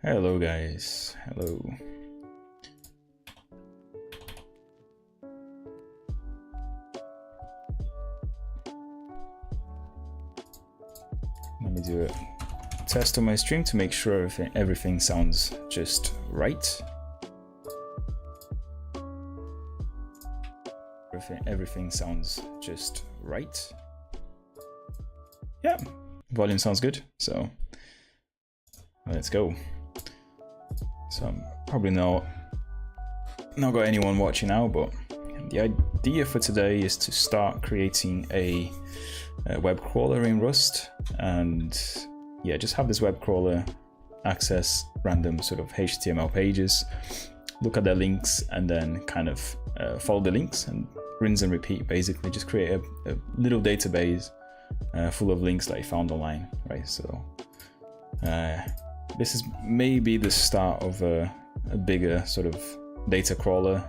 Hello guys, hello. Let me do a test on my stream to make sure everything sounds just right. Everything sounds just right. Yeah, volume sounds good, so let's go. So I'm probably not got anyone watching now, but the idea for today is to start creating a web crawler in Rust, and yeah, just have this web crawler access random sort of HTML pages, look at their links, and then kind of follow the links and rinse and repeat. Basically, just create a little database full of links that I found online, right? So this is maybe the start of a bigger sort of data crawler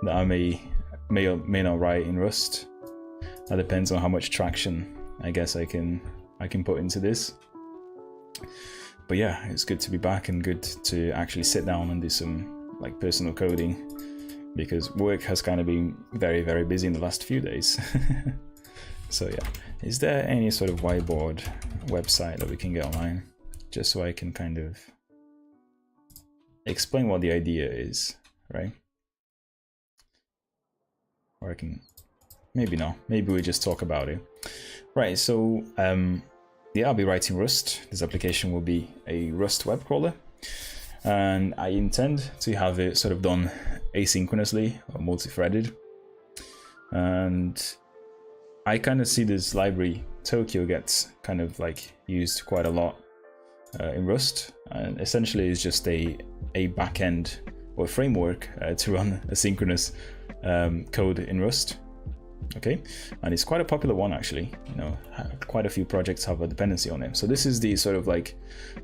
that I may or may not write in Rust. That depends on how much traction I guess I can put into this. But yeah, it's good to be back and good to actually sit down and do some like personal coding, because work has kind of been very, very busy in the last few days. So yeah, is there any sort of whiteboard website that we can get online, just so I can kind of explain what the idea is, right? Or I can, maybe not, maybe we just talk about it. Right, so yeah, I'll be writing Rust. This application will be a Rust web crawler, and I intend to have it sort of done asynchronously or multi-threaded. And I kind of see this library Tokyo gets kind of like used quite a lot in Rust, and essentially is just a backend or framework to run asynchronous code in Rust. Okay, and it's quite a popular one actually. You know, quite a few projects have a dependency on it. So this is the sort of like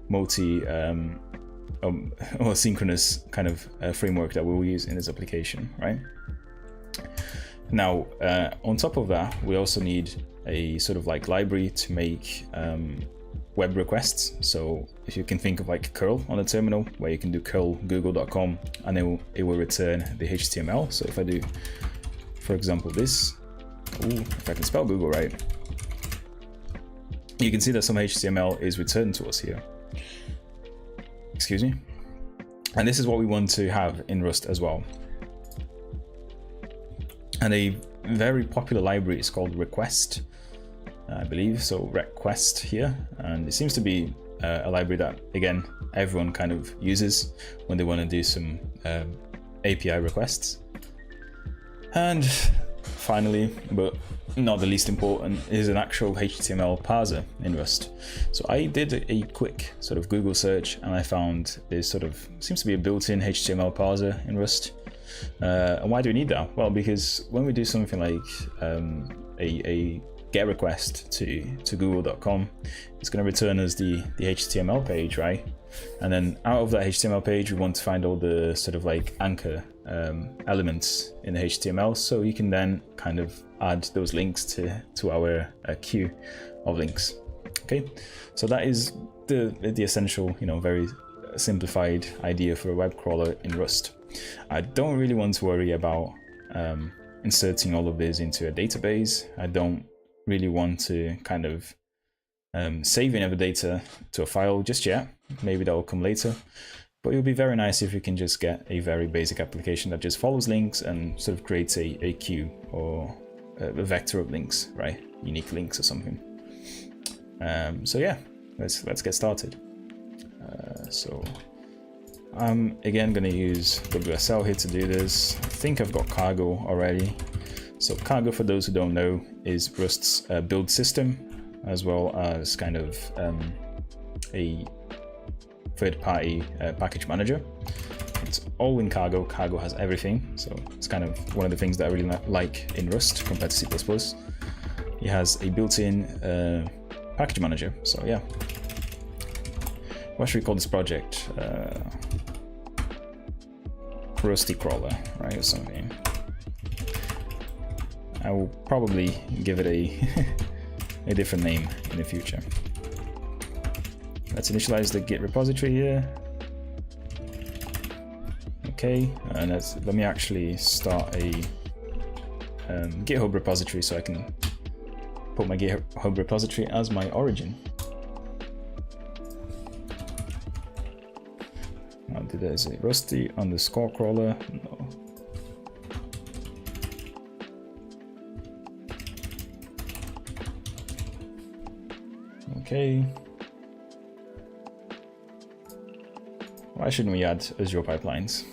multi or synchronous kind of framework that we will use in this application, right? Now, on top of that, we also need a sort of like library to make web requests. So if you can think of like curl on the terminal, where you can do curl google.com and it will return the HTML. So if I do, for example, this, if I can spell Google right, you can see that some HTML is returned to us here. Excuse me. And this is what we want to have in Rust as well. And a very popular library is called request, I believe, so request here, and it seems to be a library that, again, everyone kind of uses when they want to do some API requests. And finally, but not the least important, is an actual HTML parser in Rust. So I did a quick sort of Google search, and I found this sort of seems to be a built-in HTML parser in Rust. And why do we need that? Well, because when we do something like a GET request to google.com, it's going to return us the HTML page, right? And then out of that HTML page, we want to find all the sort of like anchor elements in the HTML, so you can then kind of add those links to our queue of links. Okay, so that is the essential, you know, very simplified idea for a web crawler in Rust. I don't really want to worry about inserting all of this into a database. I don't really want to kind of save any of the data to a file just yet. Maybe that will come later. But it would be very nice if you can just get a very basic application that just follows links and sort of creates a queue or a vector of links, right? Unique links or something. So yeah, let's get started. So I'm again going to use WSL here to do this. I think I've got Cargo already. So Cargo, for those who don't know, is Rust's build system, as well as kind of a third-party package manager. It's all in Cargo. Cargo has everything, so it's kind of one of the things that I really like in Rust compared to C++. It has a built-in package manager, so yeah. What should we call this project? Rusty Crawler, right, or something. I will probably give it a different name in the future. Let's initialize the Git repository here. Okay, and let me actually start a GitHub repository so I can put my GitHub repository as my origin. Now, there's a rusty underscore crawler. No. Okay. Why shouldn't we add Azure pipelines?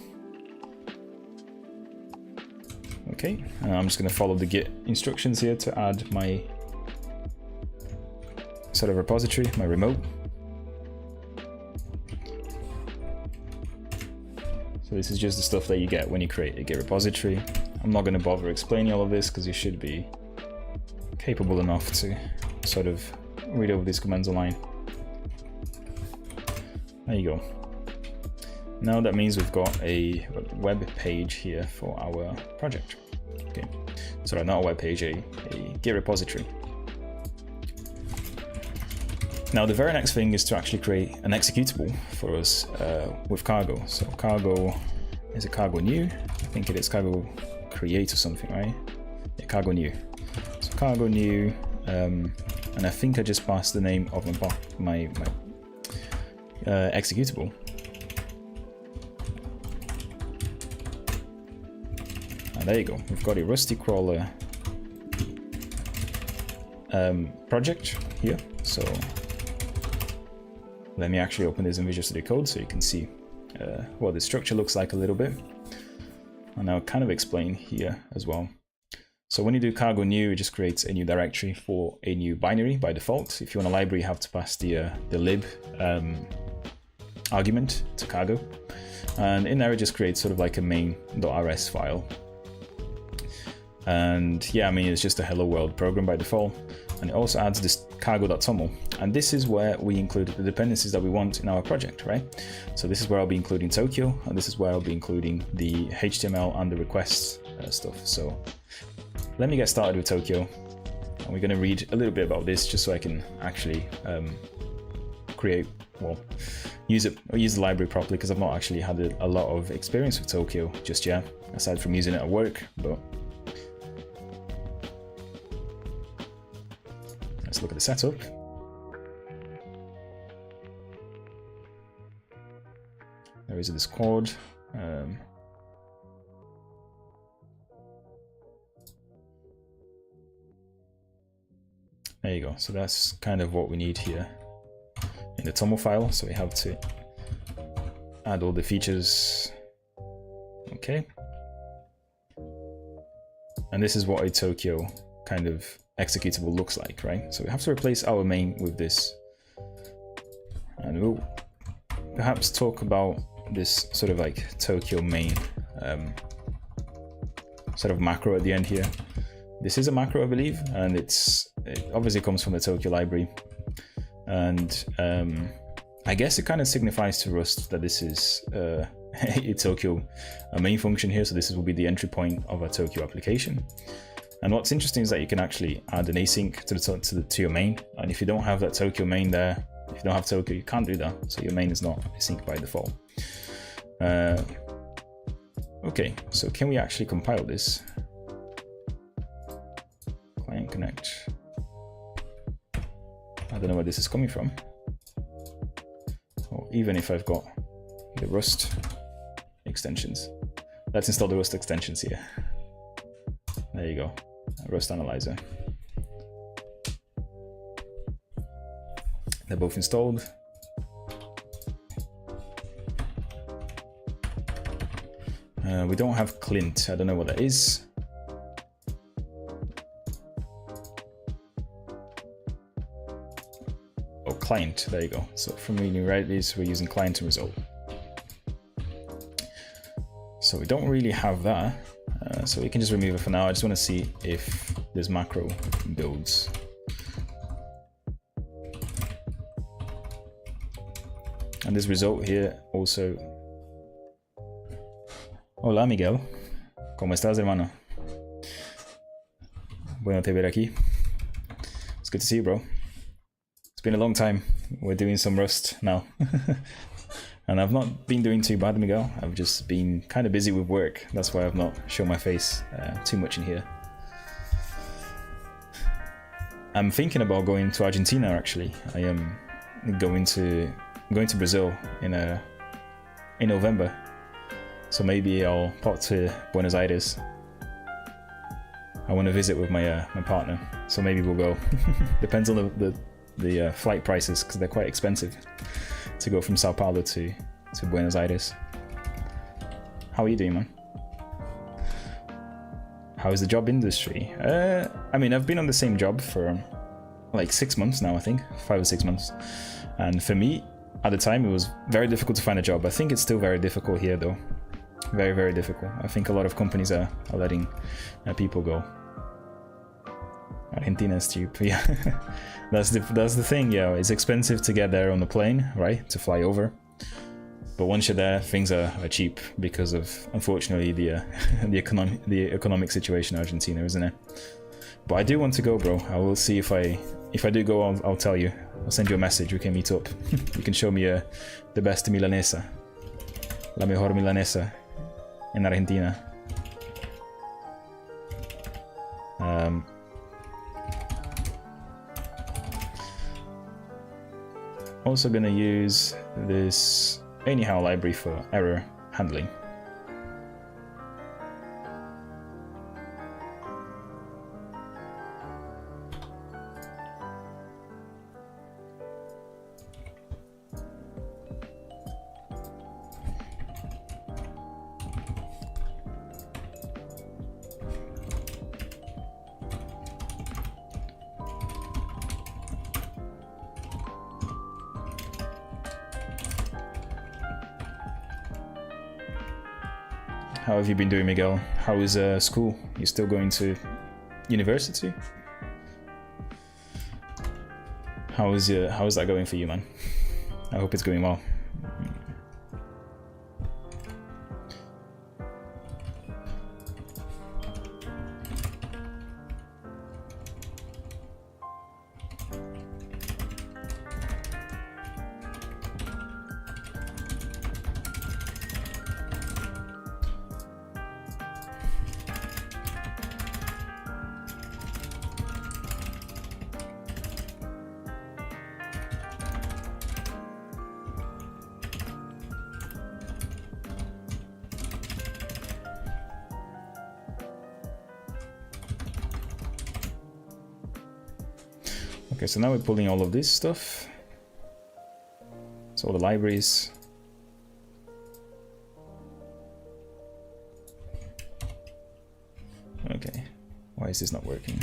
Okay, I'm just going to follow the Git instructions here to add my sort of repository, my remote. So this is just the stuff that you get when you create a Git repository. I'm not going to bother explaining all of this because you should be capable enough to sort of read over these commands online. There you go. Now that means we've got a web page here for our project. Okay, sorry, not a web page, a Git repository. Now the very next thing is to actually create an executable for us with cargo. So cargo, is it cargo new? I think it is cargo create or something, right? Yeah, cargo new. So cargo new, and I think I just passed the name of my executable. And there you go, we've got a Rusty crawler project here. So let me actually open this in Visual Studio Code so you can see what the structure looks like a little bit. And I'll kind of explain here as well. So when you do cargo new, it just creates a new directory for a new binary by default. If you want a library, you have to pass the lib argument to cargo. And in there, it just creates sort of like a main.rs file. And yeah, I mean, it's just a hello world program by default. And it also adds this cargo.toml. And this is where we include the dependencies that we want in our project, right? So this is where I'll be including Tokyo, and this is where I'll be including the HTML and the request stuff. So let me get started with Tokyo. And we're going to read a little bit about this just so I can actually use the library properly, because I've not actually had a lot of experience with Tokyo just yet, aside from using it at work. But let's look at the setup. There is a Discord. There you go. So that's kind of what we need here in the TOML file. So we have to add all the features. Okay. And this is what a Tokyo kind of executable looks like, right? So we have to replace our main with this. And we'll perhaps talk about this sort of like Tokyo main sort of macro at the end here. This is a macro, I believe, and it obviously comes from the Tokyo library. And I guess it kind of signifies to Rust that this is a Tokyo main function here. So this will be the entry point of a Tokyo application. And what's interesting is that you can actually add an async to your main. And if you don't have that Tokyo main there, if you don't have Tokyo, you can't do that. So your main is not async by default. Okay, so can we actually compile this? Client connect. I don't know where this is coming from. Or even if I've got the Rust extensions. Let's install the Rust extensions here. There you go, Rust Analyzer. They're both installed. We don't have Clint, I don't know what that is. Oh, client, there you go. So from reading right this, we're using client and result. So we don't really have that. So we can just remove it for now. I just want to see if this macro builds. And this result here also. Hola Miguel, ¿cómo estás, hermano? Bueno te ver aquí. It's good to see you, bro. It's been a long time. We're doing some Rust now. And I've not been doing too bad, Miguel. I've just been kind of busy with work. That's why I've not shown my face too much in here. I'm thinking about going to Argentina, actually. I am going to Brazil in November. So maybe I'll pop to Buenos Aires. I want to visit with my my partner, so maybe we'll go. Depends on the flight prices, because they're quite expensive to go from Sao Paulo to Buenos Aires. How are you doing, man? How is the job industry? I mean, I've been on the same job for like 6 months now, I think, 5 or 6 months. And for me, at the time, it was very difficult to find a job. I think it's still very difficult here, though. Very, very difficult. I think a lot of companies are letting people go. Argentina is cheap, yeah. that's the thing, yeah. It's expensive to get there on the plane, right? To fly over. But once you're there, things are cheap because of, unfortunately, the economic situation in Argentina, isn't it? But I do want to go, bro. I will see if I do go. I'll tell you. I'll send you a message. We can meet up. You can show me the best milanesa, la mejor milanesa in Argentina. Also gonna use this anyhow library for error handling. How have you been doing, Miguel? How is school? You still going to university? How is that going for you, man? I hope it's going well. Okay, so now we're pulling all of this stuff. So all the libraries. Okay, why is this not working?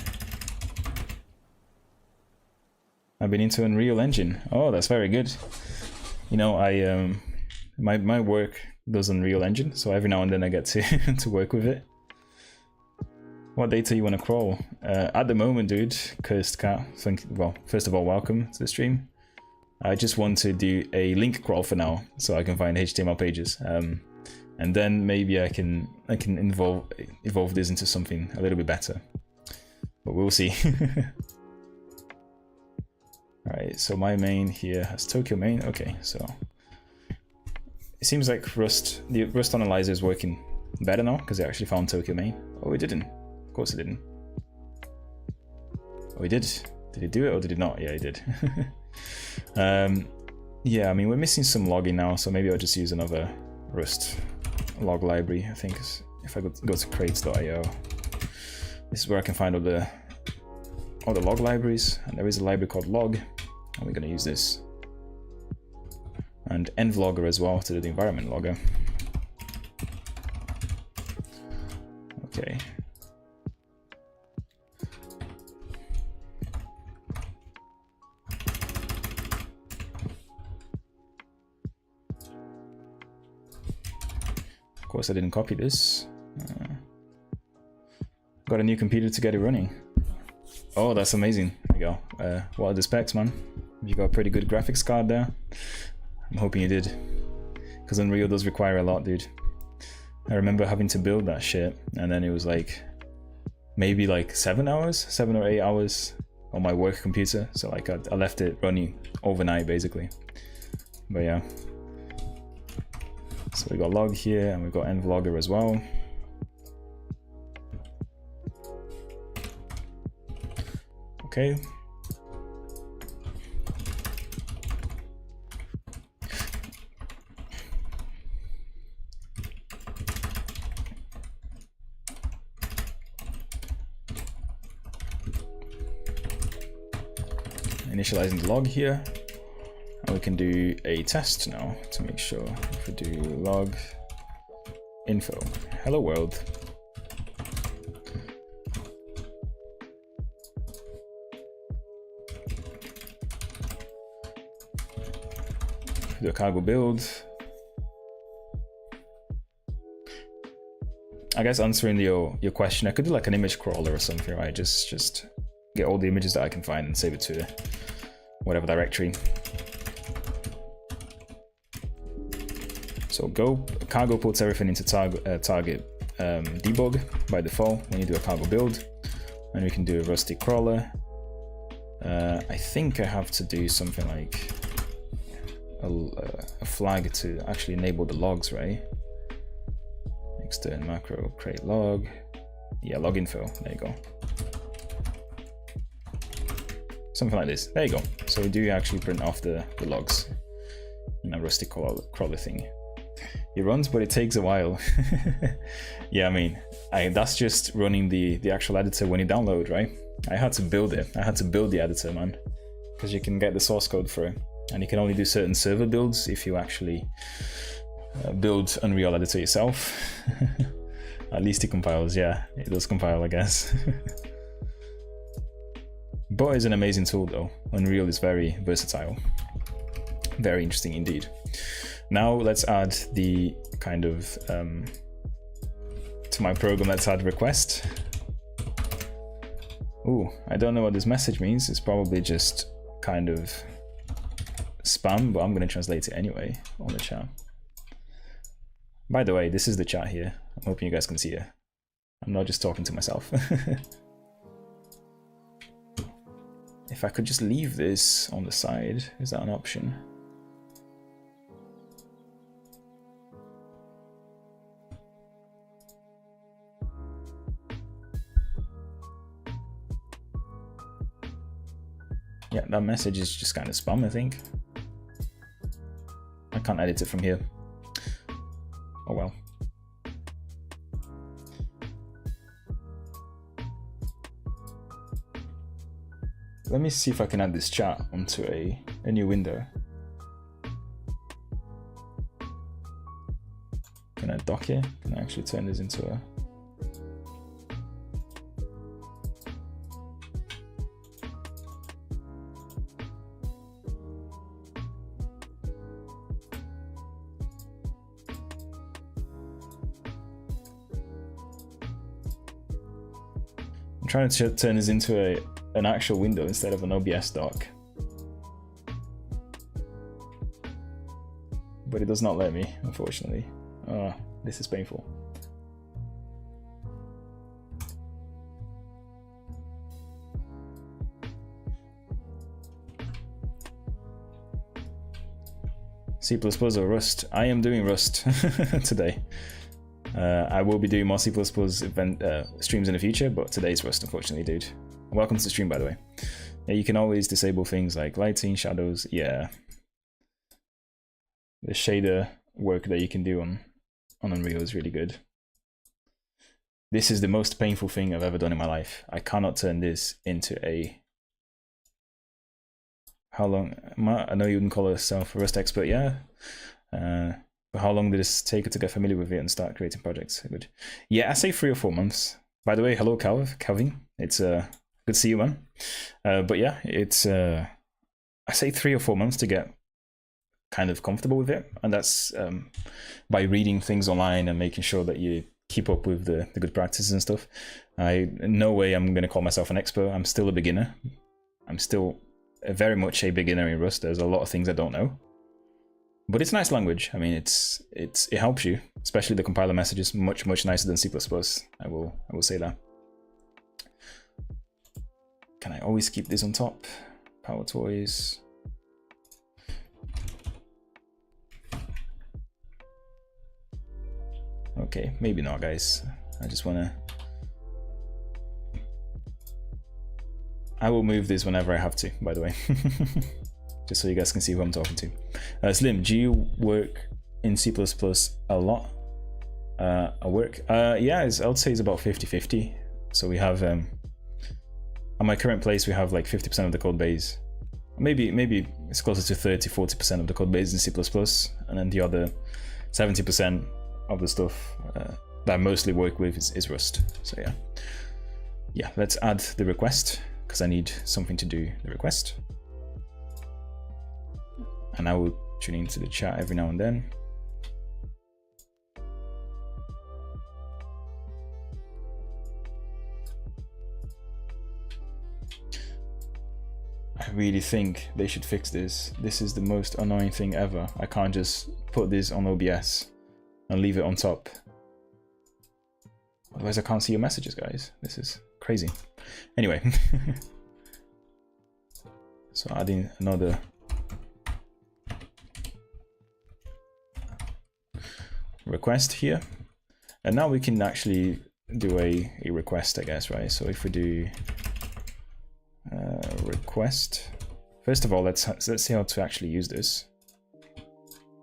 I've been into Unreal Engine. Oh, that's very good. You know, I my work does Unreal Engine, so every now and then I get to to work with it. What data you want to crawl? At the moment, dude, Cursed Cat, well, first of all, welcome to the stream. I just want to do a link crawl for now, so I can find HTML pages. And then maybe I can evolve this into something a little bit better. But we'll see. Alright, so my main here has Tokyo main. Okay, so it seems like the Rust analyzer is working better now, because it actually found Tokyo main. Oh, it didn't. Of course it didn't. Oh, it did. Did it do it or did it not? Yeah, it did. Yeah, I mean, we're missing some logging now, so maybe I'll just use another Rust log library. I think if I go to crates.io, this is where I can find all the log libraries, and there is a library called log, and we're going to use this. And envlogger as well to do the environment logger. Okay. Of course I didn't copy this. Got a new computer to get it running. Oh, that's amazing. There you go. What are the specs, man? You got a pretty good graphics card there. I'm hoping you did. Because Unreal does require a lot, dude. I remember having to build that shit, and then it was like maybe like 7 or 8 hours on my work computer. So like I left it running overnight basically. But yeah. So we got log here and we've got env logger as well. Okay. Initializing the log here. And we can do a test now to make sure. If we do log info, hello world. Do a cargo build. I guess answering your question, I could do like an image crawler or something, right? Just get all the images that I can find and save it to whatever directory. So cargo puts everything into target debug by default when you do a cargo build, and we can do a rusty crawler. I think I have to do something like a flag to actually enable the logs, right? Extern macro create log. Yeah, log info. There you go. Something like this. There you go. So we do actually print off the logs in a rusty crawler thing. It runs, but it takes a while. Yeah, I mean, that's just running the actual editor when you download, right? I had to build it. I had to build the editor, man, because you can get the source code for it, and you can only do certain server builds if you actually build Unreal Editor yourself. At least it compiles. Yeah, it does compile, I guess. But it's an amazing tool, though. Unreal is very versatile. Very interesting indeed. Now let's add the kind of to my program. Let's add request. Ooh, I don't know what this message means. It's probably just kind of spam, but I'm going to translate it anyway on the chat. By the way, this is the chat here. I'm hoping you guys can see it. I'm not just talking to myself. If I could just leave this on the side, is that an option? Yeah, that message is just kind of spam, I think. I can't edit it from here. Oh well. Let me see if I can add this chat onto a new window. Can I dock it? Can I actually turn this into a... I'm trying to turn this into an actual window instead of an OBS dock. But it does not let me, unfortunately. Oh, this is painful. C++ or Rust? I am doing Rust today. I will be doing more C++ event streams in the future, but today's Rust, unfortunately, dude. Welcome to the stream, by the way. Yeah, you can always disable things like lighting, shadows. Yeah, the shader work that you can do on Unreal is really good. This is the most painful thing I've ever done in my life. I cannot turn this into a... How long? I know you wouldn't call yourself a Rust expert, yeah. But how long did this take to get familiar with it and start creating projects? Good. Yeah, I say 3 or 4 months. By the way, hello, Calvin. It's good to see you, man. But yeah, it's I say 3 or 4 months to get kind of comfortable with it, and that's by reading things online and making sure that you keep up with the good practices and stuff. In no way I'm going to call myself an expert. I'm still a beginner. I'm still very much a beginner in Rust. There's a lot of things I don't know, but it's a nice language. I mean, it helps you, especially the compiler messages, much nicer than C++. I will say that. Can I always keep this on top? Power toys. Okay, maybe not, guys. I just wanna. I will move this whenever I have to, by the way. Just so you guys can see who I'm talking to. Slim, do you work in C++ a lot? I work, yeah, I would say it's about 50-50. So we have, at my current place, we have like 50% of the code base. Maybe it's closer to 30-40% of the code base in C++, and then the other 70% of the stuff that I mostly work with is Rust. So yeah, let's add the request, because I need something to do the request. And I will tune into the chat every now and then. I really think they should fix this. This is the most annoying thing ever. I can't just put this on OBS and leave it on top. Otherwise I can't see your messages, guys. This is crazy. Anyway. So adding another request here. And now we can actually do a request, I guess, right? So if we do request, first of all, let's see how to actually use this,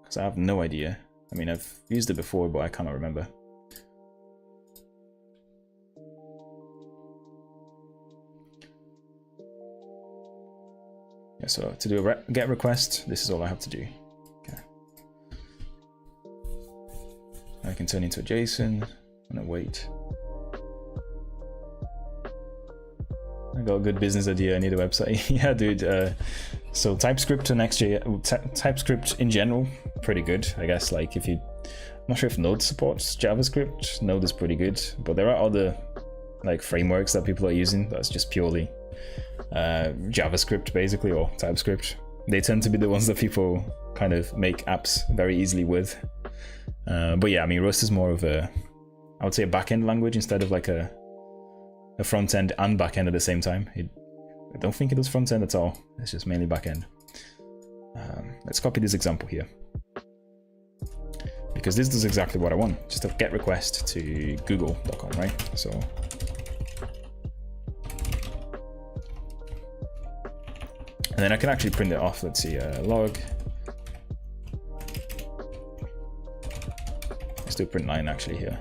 because I have no idea. I mean, I've used it before, but I cannot remember. Yeah, so to do a get request, this is all I have to do. Okay. I can turn into a JSON and wait. I got a good business idea. I need a website. Yeah, dude. So TypeScript and Next.js, TypeScript in general, pretty good, I guess. Like if you, I'm not sure if Node supports JavaScript. Node is pretty good, but there are other like frameworks that people are using that's just purely JavaScript basically, or TypeScript. They tend to be the ones that people kind of make apps very easily with. But yeah, I mean, Rust is more of a, I would say, a backend language instead of like a front end and back end at the same time. I don't think it does front end at all. It's just mainly back end. Let's copy this example here, because this does exactly what I want. Just a get request to google.com, right? So and then I can actually print it off. Let's see, log. Let's do print line actually here.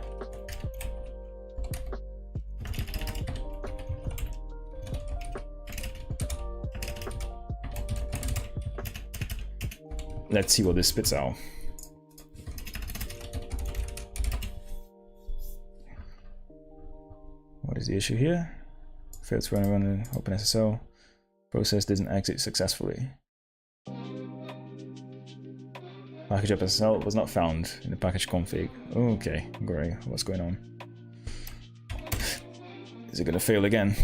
Let's see what this spits out. What is the issue here? Failed to run an OpenSSL. Process didn't exit successfully. Package OpenSSL was not found in the package config. Okay, great. What's going on? Is it gonna fail again?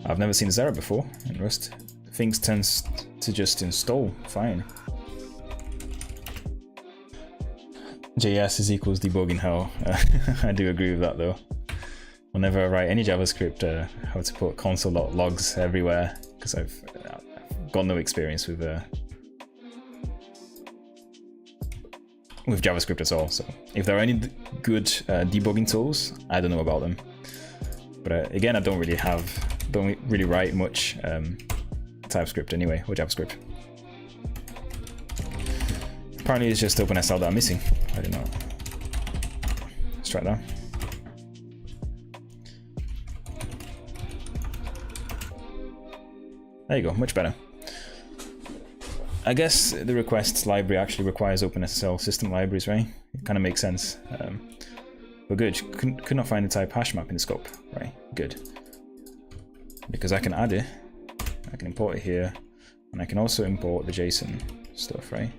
I've never seen this error before in Rust. Things tends to just install fine. JS is equals debugging hell. I do agree with that though. Whenever I write any JavaScript, I have to put console.logs everywhere, because I've got no experience with JavaScript at all. So if there are any good debugging tools, I don't know about them. But again, I don't really write much TypeScript anyway, or JavaScript. Apparently it's just OpenSSL that I'm missing. I don't know. Let's try that. There you go, much better. I guess the requests library actually requires OpenSSL system libraries, right? It kind of makes sense. But good, could not find the type hash map in the scope, right? Good. Because I can add it, I can import it here, and I can also import the JSON stuff, right?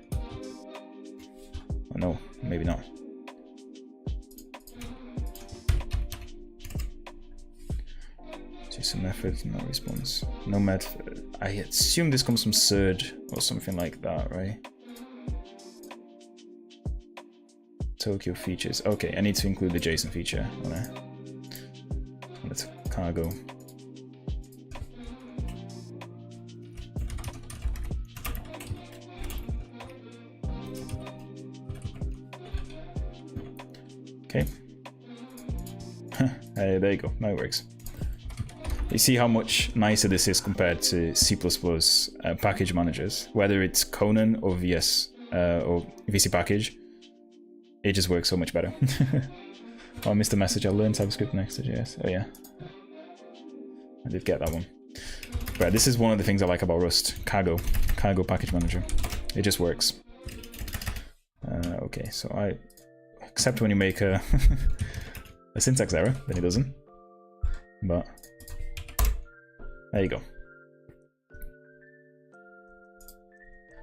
Oh no, maybe not. JSON method, no response. No method. I assume this comes from Surd or something like that, right? Tokyo features. Okay, I need to include the JSON feature on there. Let's cargo. Okay. There you go. Now it works. You see how much nicer this is compared to C++ package managers, whether it's Conan or VS or VC package. It just works so much better. Oh, I missed the message. I'll learn TypeScript next to JS. Oh yeah, I did get that one. But this is one of the things I like about Rust. Cargo package manager. It just works. Okay, so except when you make a a syntax error, then it doesn't. But there you go.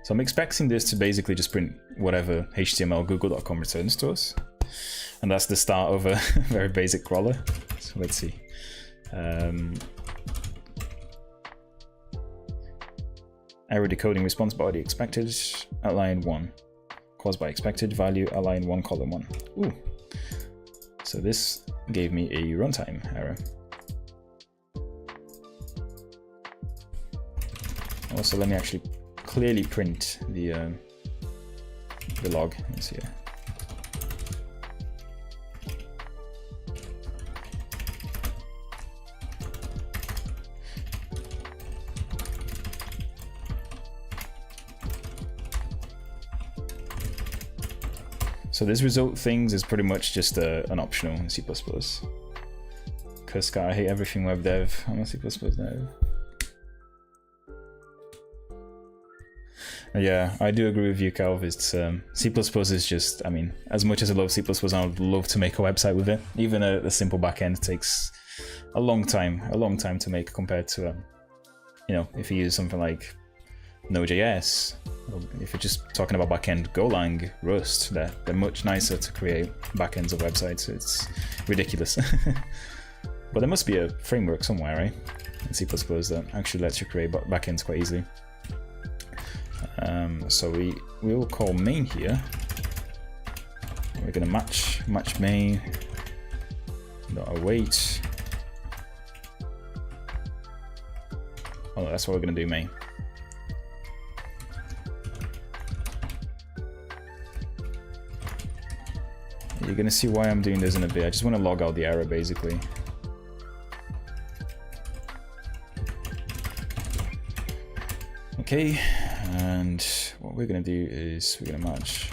So I'm expecting this to basically just print whatever HTML google.com returns to us. And that's the start of a very basic crawler. So let's see. Error decoding response body expected, align 1. Caused by expected value, align 1 column 1. Ooh. So this gave me a runtime error. Also, let me actually clearly print the log. Let's see here. So this result things is pretty much just an optional in C++. Cause I hate everything web dev. I'm a C++ dev. Yeah, I do agree with you, Calv. It's C++ is just, I mean, as much as I love C++, I would love to make a website with it. Even a simple backend takes a long time to make compared to, you know, if you use something like Node.js, or if you're just talking about backend, Golang, Rust, they're much nicer to create backends of websites. It's ridiculous. But there must be a framework somewhere, right, in C++ that actually lets you create backends quite easily. So we will call main here. We're gonna match main await. Oh, that's what we're gonna do, main. You're gonna see why I'm doing this in a bit. I just want to log out the error basically. Okay, and what we're gonna do is we're gonna match.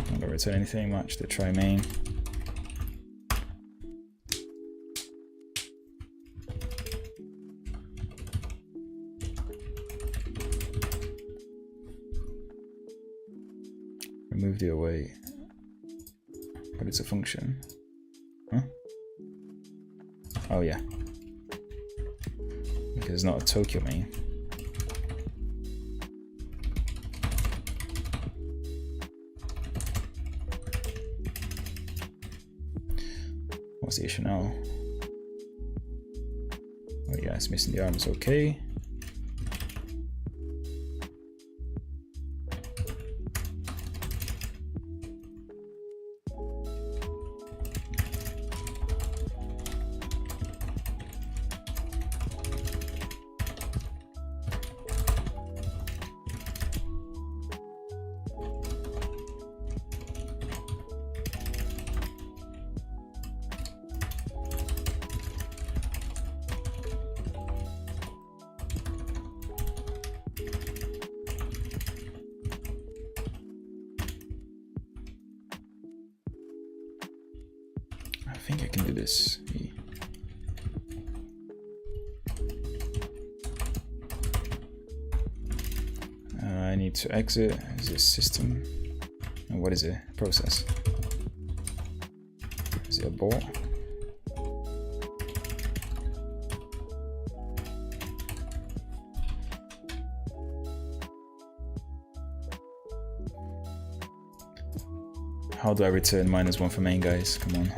I'm gonna return anything, match the try main. Remove the await, but it's a function. Huh? Oh yeah, because it's not a Tokyo main. What's the issue now? Oh yeah, it's missing the arms. Okay. I think I can do this. I need to exit. Is this system? And what is it? Process. Is it abort? How do I return -1 for main, guys? Come on.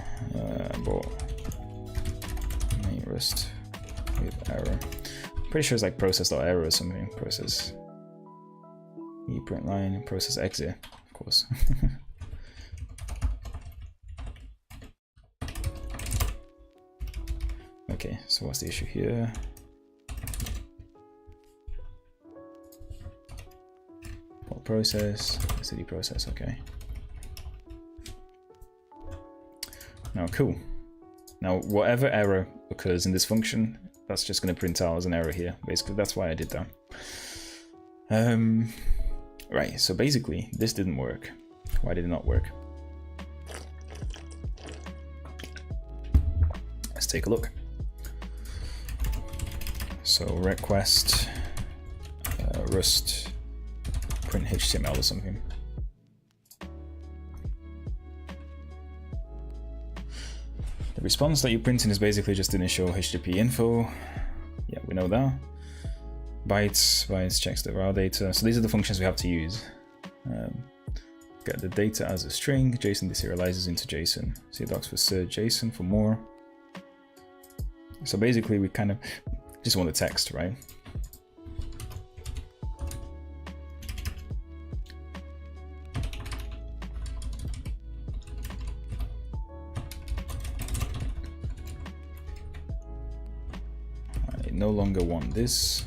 Abort. Main Rust with error. Pretty sure it's like process.error or something. Process. Print line, process exit, of course. Okay, so what's the issue here? process, cd process, okay. Now, cool. Now, whatever error occurs in this function, that's just going to print out as an error here. Basically, that's why I did that. Right, so basically, this didn't work. Why did it not work? Let's take a look. So request Rust print HTML or something. The response that you're printing is basically just initial HTTP info. Yeah, we know that. Bytes checks the raw data. So these are the functions we have to use. Get the data as a string. JSON deserializes into JSON. Cdocs for search JSON for more. So basically, we kind of just want the text, right? I no longer want this.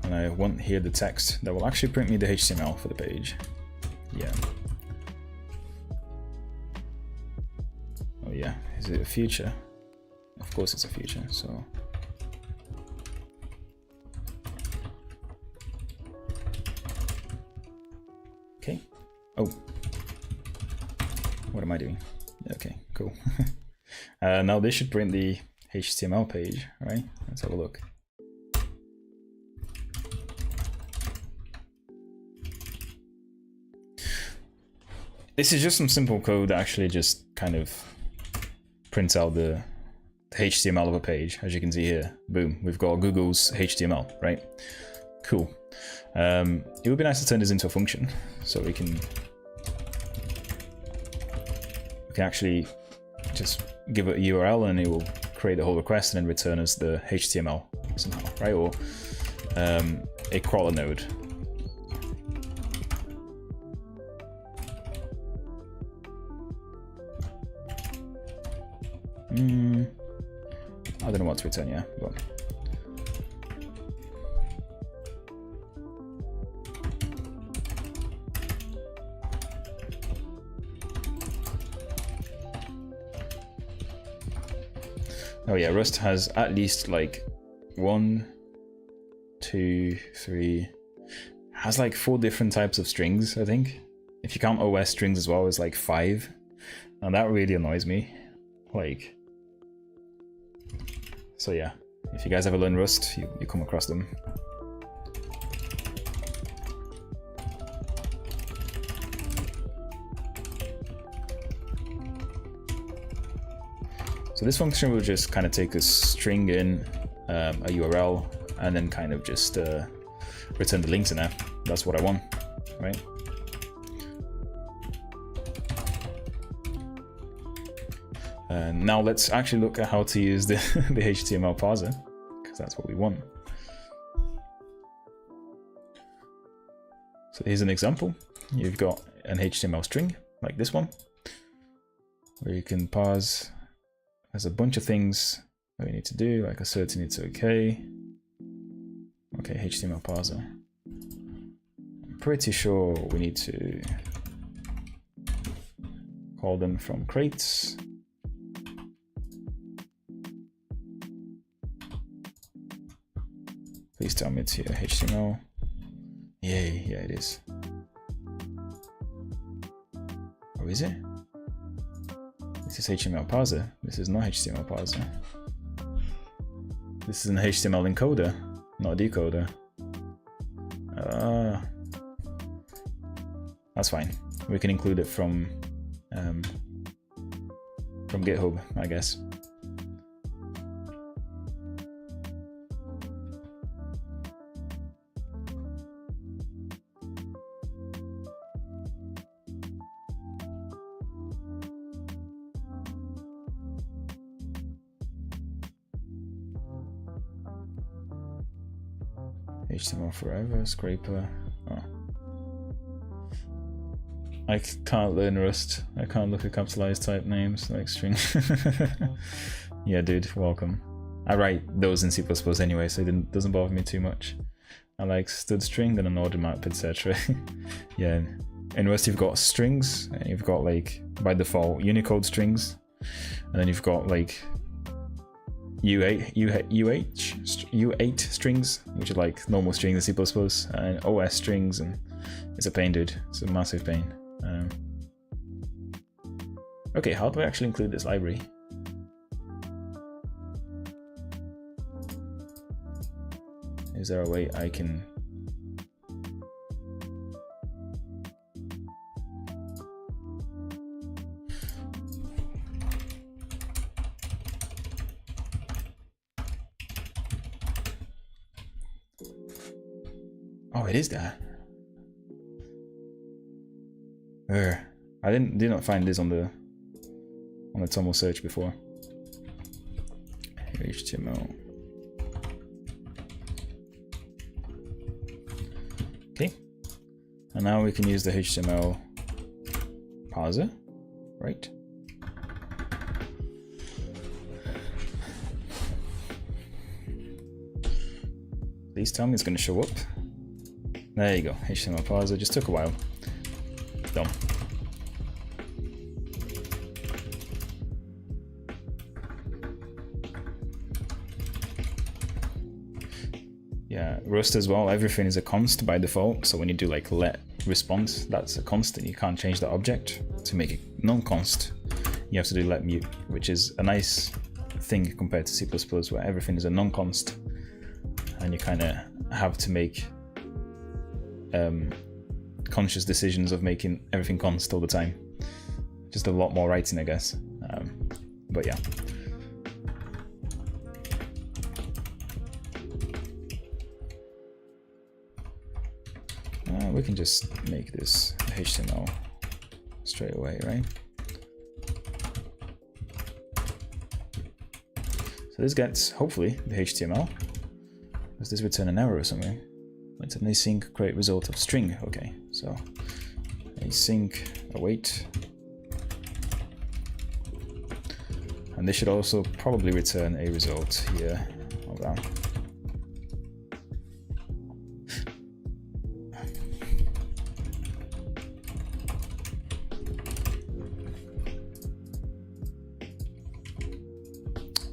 And I want here the text that will actually print me the HTML for the page. Yeah. Oh yeah, is it a feature? Of course it's a feature, so. Okay. Oh. What am I doing? Okay, cool. Now this should print the HTML page, right? Let's have a look. This is just some simple code that actually just kind of prints out the HTML of a page, as you can see here. Boom, we've got Google's HTML, right? Cool. It would be nice to turn this into a function, so we can actually just give it a URL and it will create the whole request and then return us the HTML somehow, right? Or a crawler node. I don't know what to return, yeah, but oh yeah, Rust has at least like 1, 2, 3, has like 4 different types of strings, I think. If you count OS strings as well, it's like 5, and that really annoys me. Like, so yeah, if you guys ever learn Rust, you come across them. So this function will just kind of take a string in, a URL, and then kind of just return the links in there. That's what I want, right? Now let's actually look at how to use the HTML parser, because that's what we want. So here's an example. You've got an HTML string, like this one, where you can parse. There's a bunch of things that we need to do, like asserting it's okay. Okay, HTML parser. I'm pretty sure we need to call them from crates. Please tell me it's here, HTML. Yay, yeah it is. Oh, is it? This is HTML parser. This is not HTML parser. This is an HTML encoder, not a decoder. That's fine. We can include it from GitHub, I guess. HTML forever, scraper. Oh. I can't learn Rust. I can't look at capitalized type names like string. Yeah, dude, welcome. I write those in C++ anyway, so it doesn't bother me too much. I like std string, then an order map, etc. Yeah, in Rust you've got strings, and you've got like by default Unicode strings, and then you've got like U8 strings, which are like normal strings in C++, and OS strings, and it's a pain, dude. It's a massive pain. Okay, how do I actually include this library? Is there a way I can... Oh, it is there. I did not find this on the TOML search before. HTML. Okay, and now we can use the HTML parser, right? Please tell me it's going to show up. There you go, HTML parser. Just took a while. Done. Yeah, Rust as well, everything is a const by default, so when you do like let response, that's a constant. You can't change the object. To make it non-const, you have to do let mute, which is a nice thing compared to C++, where everything is a non-const, and you kind of have to make conscious decisions of making everything const all the time. Just a lot more writing, I guess. But yeah. We can just make this HTML straight away, right? So this gets, hopefully, the HTML. Does this return an error or something? It's an async create result of string. Okay, so async await. And this should also probably return a result here. Hold on.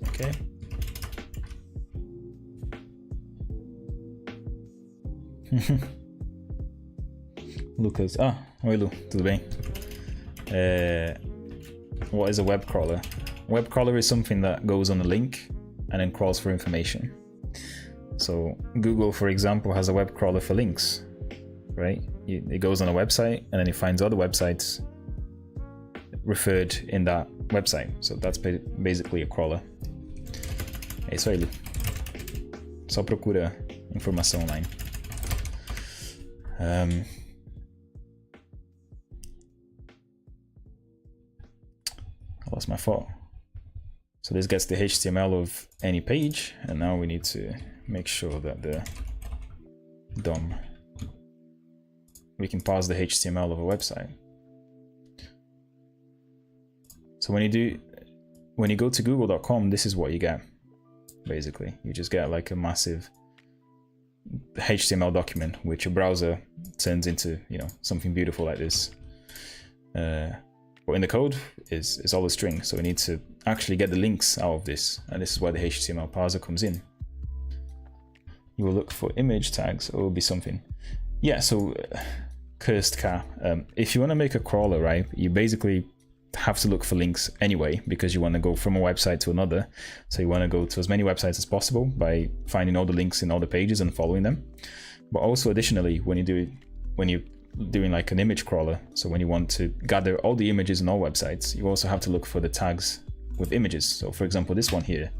Okay. Lucas, oi Lu, tudo bem? What is a web crawler? Web crawler is something that goes on a link and then crawls for information. So Google, for example, has a web crawler for links, right? It goes on a website and then it finds other websites referred in that website. So that's basically a crawler. É isso aí, Lu. Só procura informação online. I lost my thought. So this gets the HTML of any page, and now we need to make sure that the DOM, we can parse the HTML of a website. So when you go to google.com, this is what you get. Basically, you just get like a massive HTML document, which your browser turns into, you know, something beautiful like this. But in the code is all a string, so we need to actually get the links out of this, and this is where the HTML parser comes in. You will look for image tags, or it will be something. Yeah, so cursed car. If you want to make a crawler, right, you basically have to look for links anyway, because you want to go from a website to another. So you want to go to as many websites as possible by finding all the links in all the pages and following them. But also additionally, when you're doing like an image crawler, so when you want to gather all the images in all websites, you also have to look for the tags with images. So for example, this one here,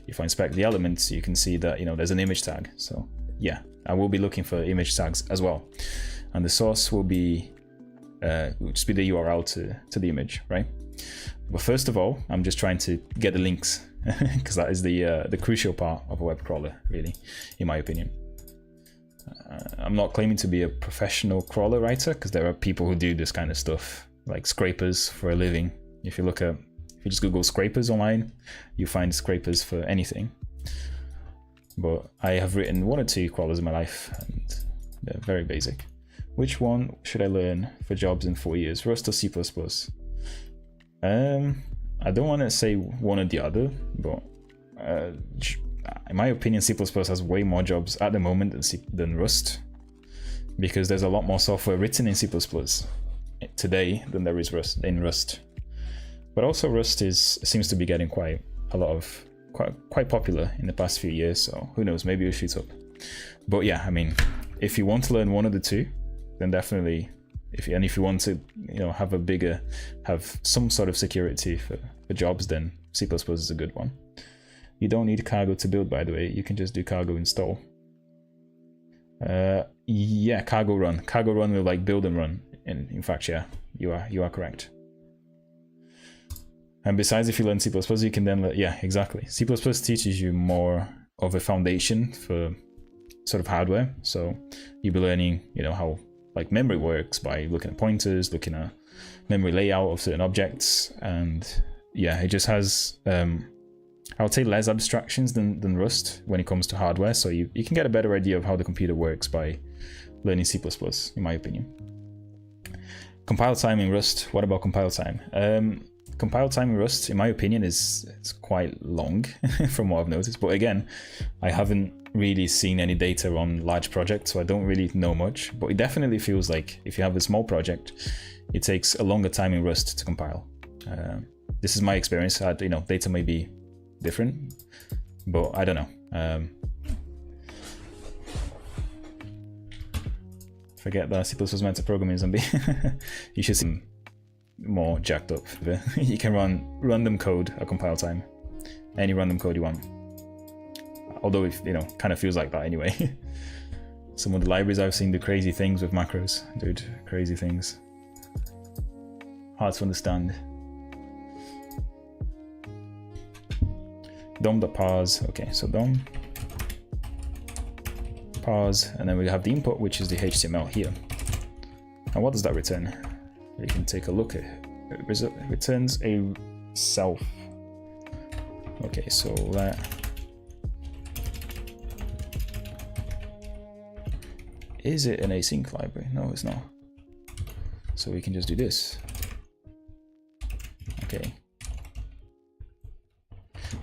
if I inspect the elements, you can see that, you know, there's an image tag. So yeah, I will be looking for image tags as well. And the source will be just be the URL to the image, right? But first of all, I'm just trying to get the links because that is the crucial part of a web crawler, really, in my opinion. I'm not claiming to be a professional crawler writer, because there are people who do this kind of stuff, like scrapers for a living. If you just Google scrapers online, you find scrapers for anything. But I have written 1 or 2 crawlers in my life, and they're very basic. Which one should I learn for jobs in 4 years, Rust or C++? I don't want to say one or the other, but in my opinion, C++ has way more jobs at the moment than Rust, because there's a lot more software written in C++ today than there is in Rust. But also Rust seems to be getting quite popular in the past few years, so who knows, maybe it'll shoot up. But yeah, I mean, if you want to learn one of the two, then definitely, if you want to, have some sort of security for jobs, then C++ is a good one. You don't need cargo to build, by the way. You can just do cargo install. Yeah, cargo run. Cargo run will like build and run. In fact, yeah, you are correct. And besides, if you learn C++, you can then yeah, exactly. C++ teaches you more of a foundation for sort of hardware. So you'll be learning, how like memory works by looking at pointers, looking at memory layout of certain objects, and yeah, it just has I would say less abstractions than Rust when it comes to hardware. So you can get a better idea of how the computer works by learning C++, in my opinion. Compile time in Rust. What about compile time? Compile time in Rust, in my opinion, it's quite long from what I've noticed. But again, I haven't really seen any data on large projects, so I don't really know much. But it definitely feels like if you have a small project, it takes a longer time in Rust to compile. This is my experience. Data may be different, but I don't know. Forget that C++ was meant to program in zombie. You should see more jacked up. You can run random code at compile time, any random code you want. Although it kind of feels like that anyway. Some of the libraries I've seen do crazy things with macros, dude. Crazy things. Hard to understand. dom.parse. Okay, so dom parse, and then we have the input, which is the HTML here. And what does that return? You can take a look at it. It returns a self. Okay, so is it an async library? No, it's not. So we can just do this. Okay.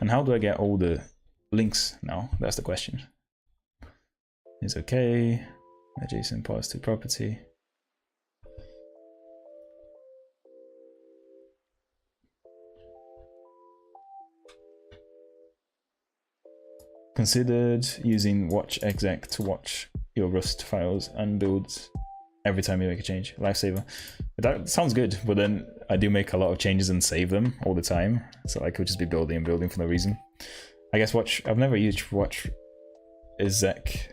And how do I get all the links now? That's the question. Is okay. JSON parse to property. Considered using watch exec to watch your Rust files and build every time you make a change. Lifesaver. That sounds good, but then I do make a lot of changes and save them all the time. So I could just be building and building for no reason. I guess watch, I've never used watch exec,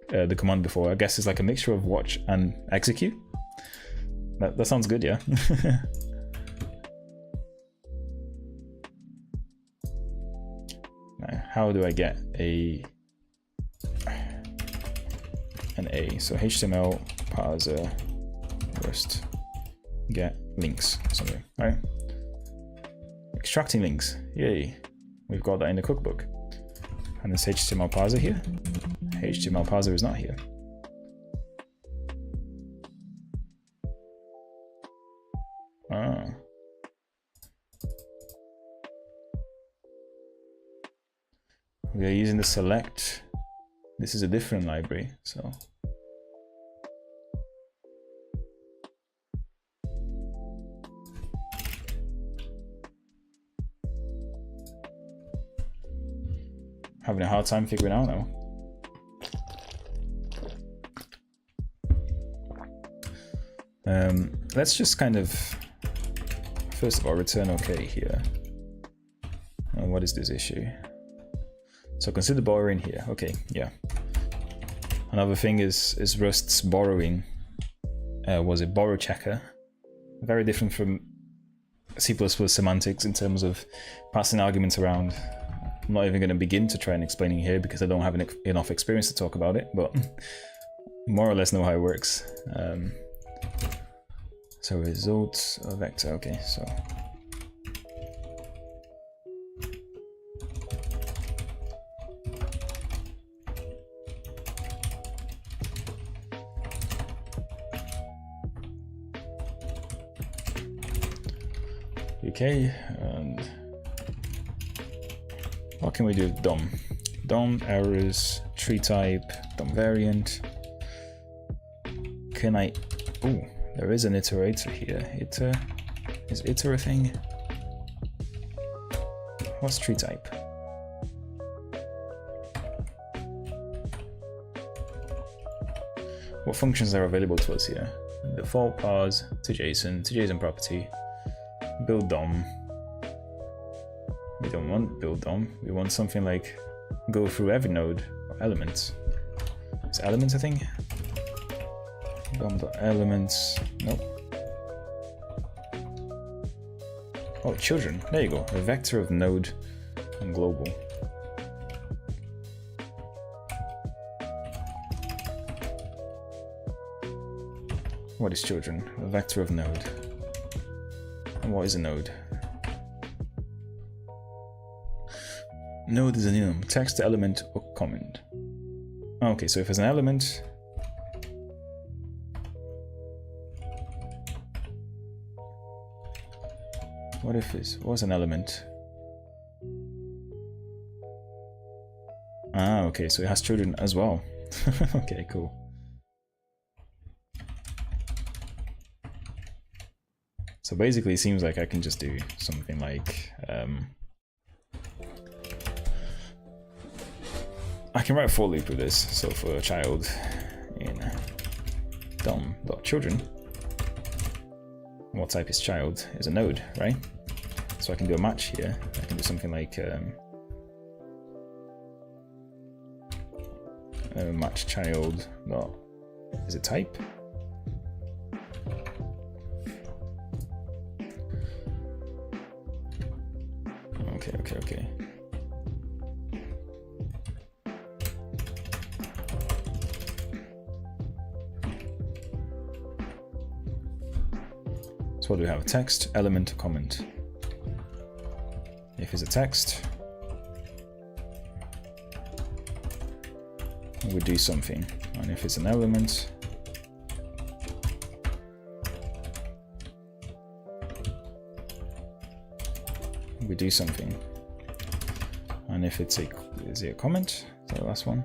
the command before. I guess it's like a mixture of watch and execute. That sounds good, yeah. Now, how do I get an A? So HTML parser Rust get links something. All right, extracting links. Yay, we've got that in the cookbook. And this HTML parser here. HTML parser is not here. Ah. We are using the select. This is a different library, so. Having a hard time figuring out now. Let's just kind of, first of all, return okay here. And what is this issue? So consider borrowing here. Okay, yeah. Another thing is Rust's borrowing. Was it borrow checker? Very different from C++ semantics in terms of passing arguments around. I'm not even going to begin to try and explaining here because I don't have enough experience to talk about it, but more or less know how it works. So results vector. Okay, so. Okay, and what can we do with DOM? DOM errors, tree type, DOM variant. Can I? Oh, there is an iterator here. Is iter a thing? What's tree type? What functions are available to us here? Default parse to JSON property, build DOM. We don't want build DOM. We want something like go through every node or elements. It's elements, I think. DOM.elements. Nope. Oh, children. There you go. A vector of node and global. What is children? A vector of node. And what is a node? Node is an enum, text, element, or comment. Okay, so if it's an element, what if this was an element? Ah, okay, so it has children as well. Okay, cool. So basically, it seems like I can just do something like I can write a for loop with this. So for a child in DOM.children, what type is child is a node, right? So I can do a match here. I can do something like match child dot is it type? Okay. So what do we have? Text, element, comment. If it's a text, we do something. And if it's an element, we do something. And if it's is it a comment? Is that the last one?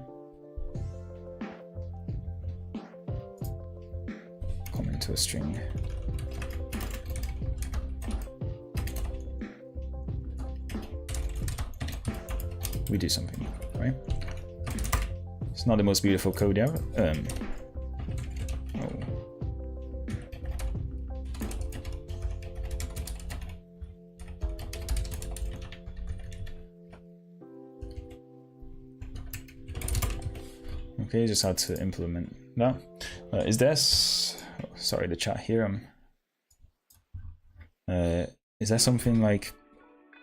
Comment to a string. We do something, right? It's not the most beautiful code ever. Okay, just had to implement that. Is this? Oh, sorry, the chat here. Is there something like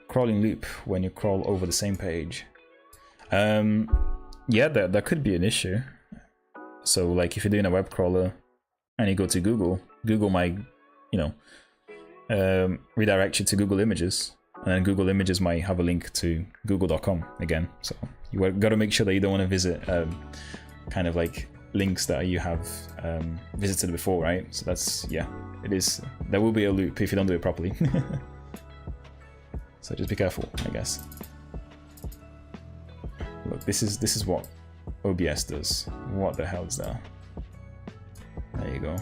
crawling loop when you crawl over the same page? Yeah, that could be an issue. So, like, if you're doing a web crawler and you go to Google, Google might, redirect you to Google Images, and then Google Images might have a link to google.com again. So you got to make sure that you don't want to visit kind of like links that you have visited before, right? So that's, yeah, it is. There will be a loop if you don't do it properly. So just be careful, I guess. Look, this is what OBS does. What the hell is that? There you go.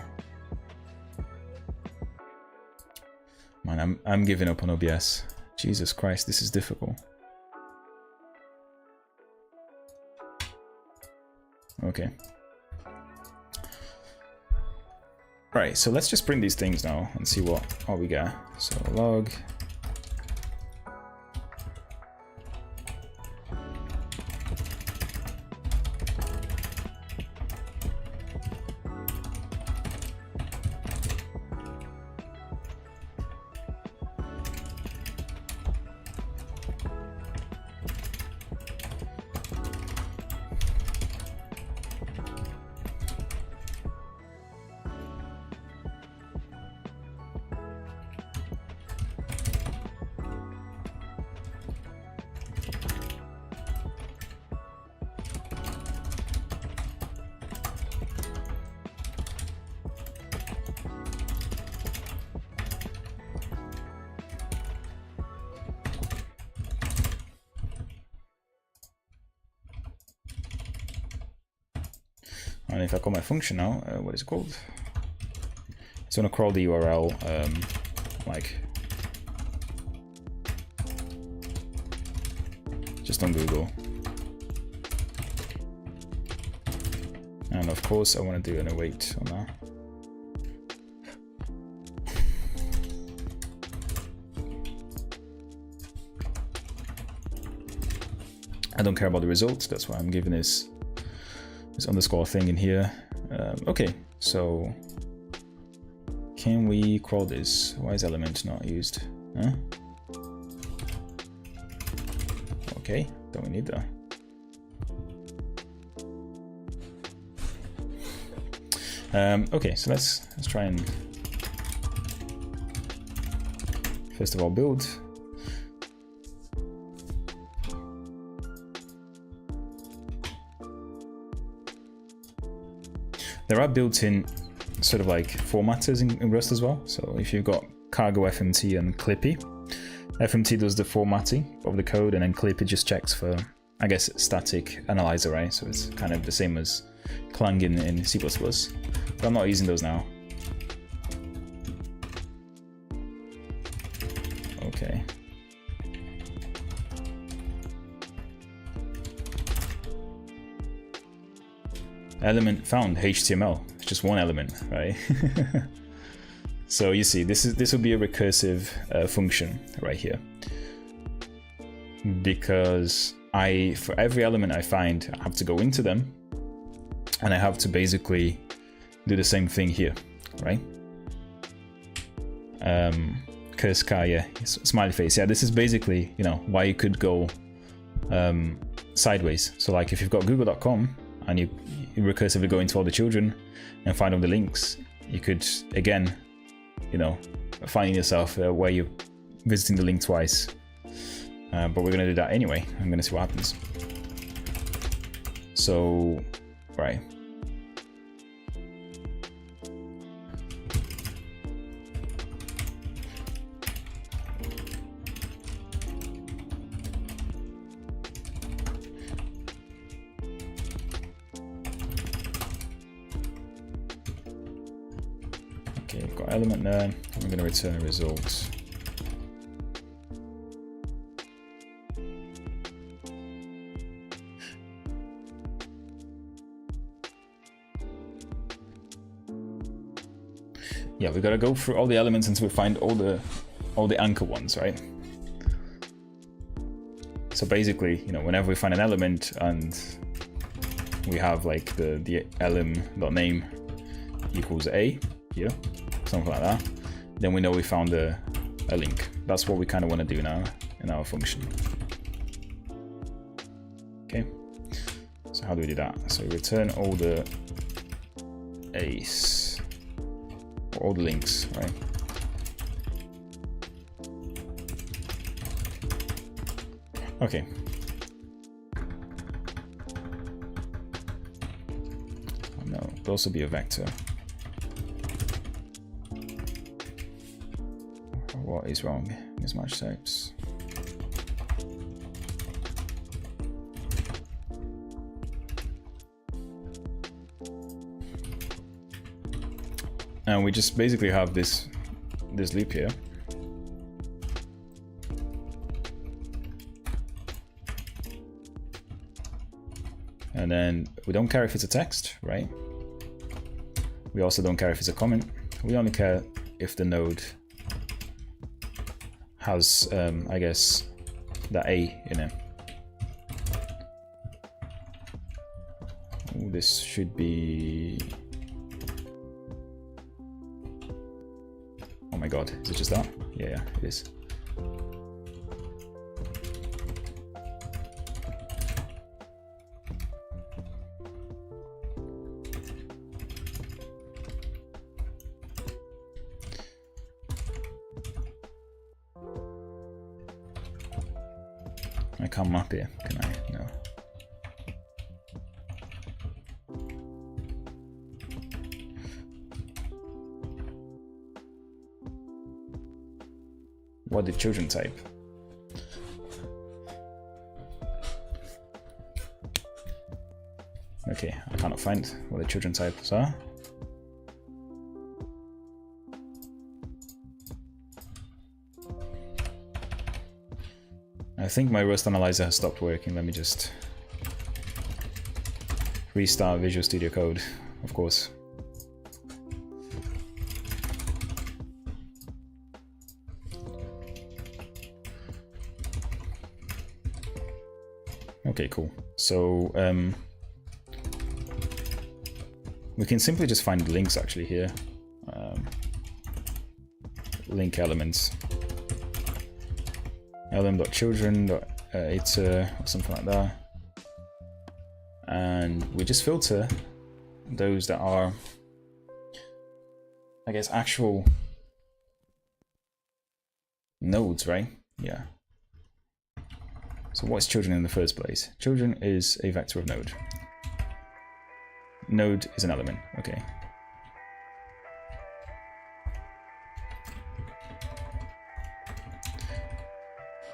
Man, I'm giving up on OBS. Jesus Christ, this is difficult. Okay. Right, so let's just print these things now and see what we got. So log. And if I call my function now, what is it called? It's gonna crawl the URL like just on Google. And of course I want to do an await on that. I don't care about the results, that's why I'm giving this underscore thing in here. Okay, so can we crawl this? Why is element not used? Huh? Okay, don't we need that? Okay, so let's try and first of all build. There are built-in sort of like formatters in Rust as well. So if you've got cargo FMT and Clippy, FMT does the formatting of the code, and then Clippy just checks for, I guess, static analyzer, right? So it's kind of the same as Clang in C++, but I'm not using those now. Okay. Element found HTML. It's just one element, right? So you see, this will be a recursive function right here, because for every element I find, I have to go into them, and I have to basically do the same thing here, right? Curse car, yeah, smiley face. Yeah, this is basically, you know, why you could go sideways. So like if you've got google.com and you recursively go into all the children and find all the links, you could, again, you know, finding yourself where you're visiting the link twice. But we're gonna do that anyway. I'm gonna see what happens. So, right. Okay, I've got element there. I'm going to return a result. Yeah, we got to go through all the elements until we find all the anchor ones, right? So basically, you know, whenever we find an element and we have like the elem.name equals a here, something like that, then we know we found a link. That's what we kind of want to do now in our function. Okay, so how do we do that? So we return all the a's, or all the links, right? Okay. No, it could also be a vector. What is wrong? Mismatch types. And we just basically have this loop here. And then we don't care if it's a text, right? We also don't care if it's a comment. We only care if the node has, I guess, that A in it. Ooh, this should be... Oh my god, is it just that? Yeah, it is. I can't map here, can I? No. What did children type? Okay, I cannot find what the children types are. I think my Rust analyzer has stopped working. Let me just restart Visual Studio Code, of course. Okay, cool. So we can simply just find links actually here. Link elements. lm.children.it or something like that. And we just filter those that are, I guess, actual nodes, right? Yeah. So what's children in the first place? Children is a vector of node. Node is an element, okay.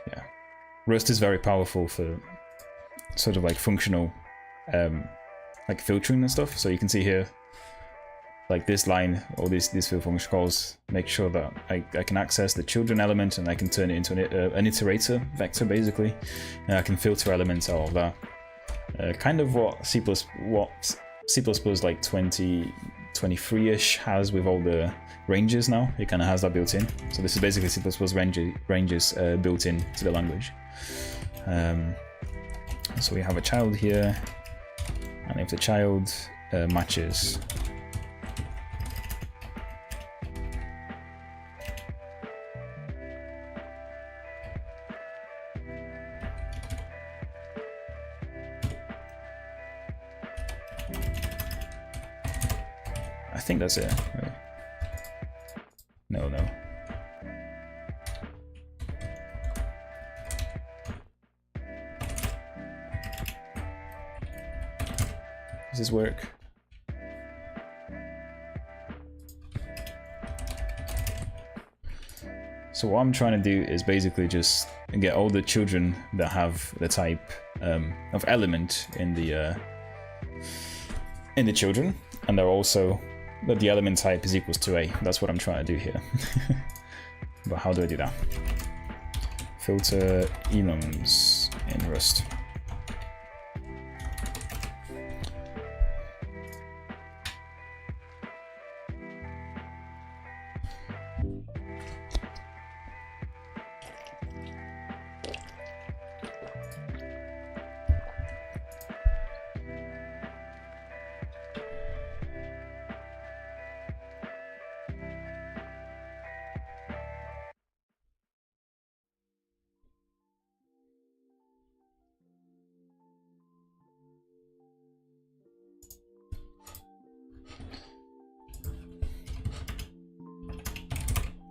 Yeah. Rust is very powerful for sort of like functional like filtering and stuff. So you can see here, like this line, all these field function calls make sure that I can access the children element and I can turn it into an iterator vector basically, and I can filter elements out of that. Kind of what C++ like 2023-ish has with all the ranges now. It kind of has that built in. So this is basically C++ ranges built in to the language. So we have a child here, and if the child matches I think that's it. No. Does this work? So what I'm trying to do is basically just get all the children that have the type of element in the children, and they're also that the element type is equals to a. That's what I'm trying to do here. But how do I do that? Filter enums in Rust.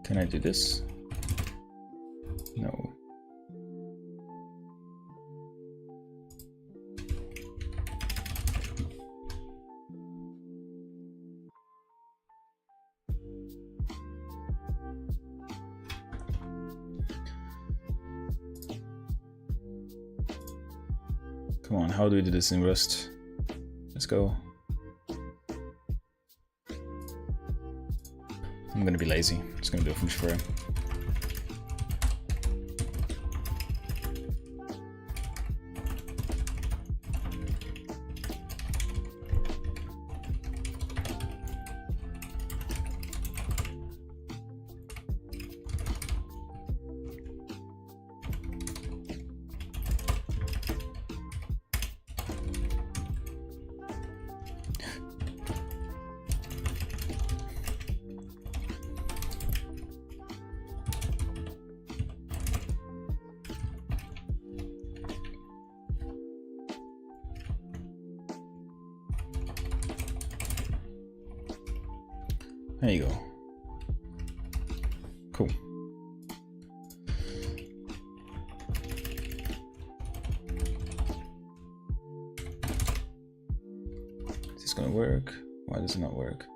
Can I do this? No. Come on, how do we do this in Rust? Let's go. I'm gonna be lazy. I'm just gonna do a function for it. There you go. Cool. Is this gonna work? Why does it not work?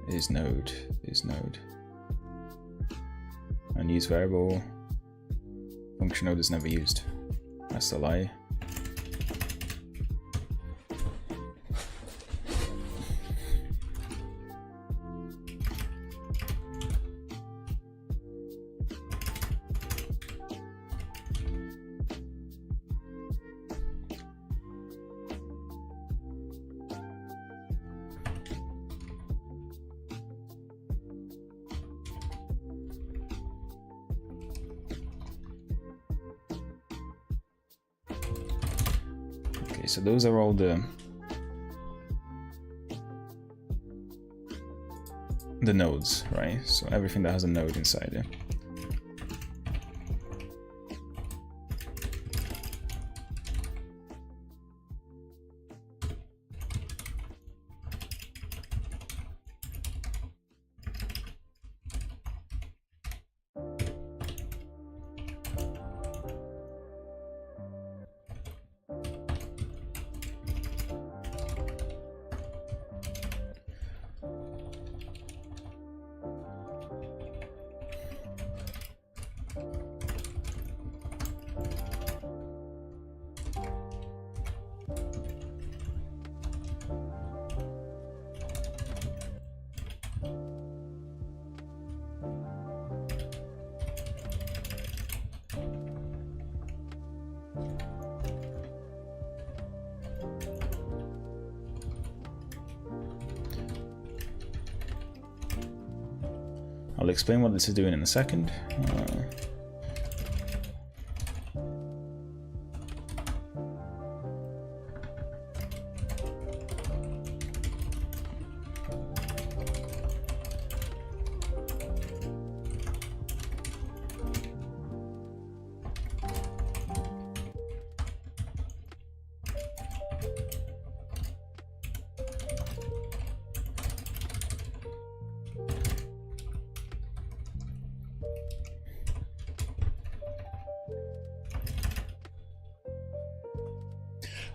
Is node. Unused variable. Function node is never used. That's a lie. So those are all the nodes, right? So everything that has a node inside it. I'll explain what this is doing in a second.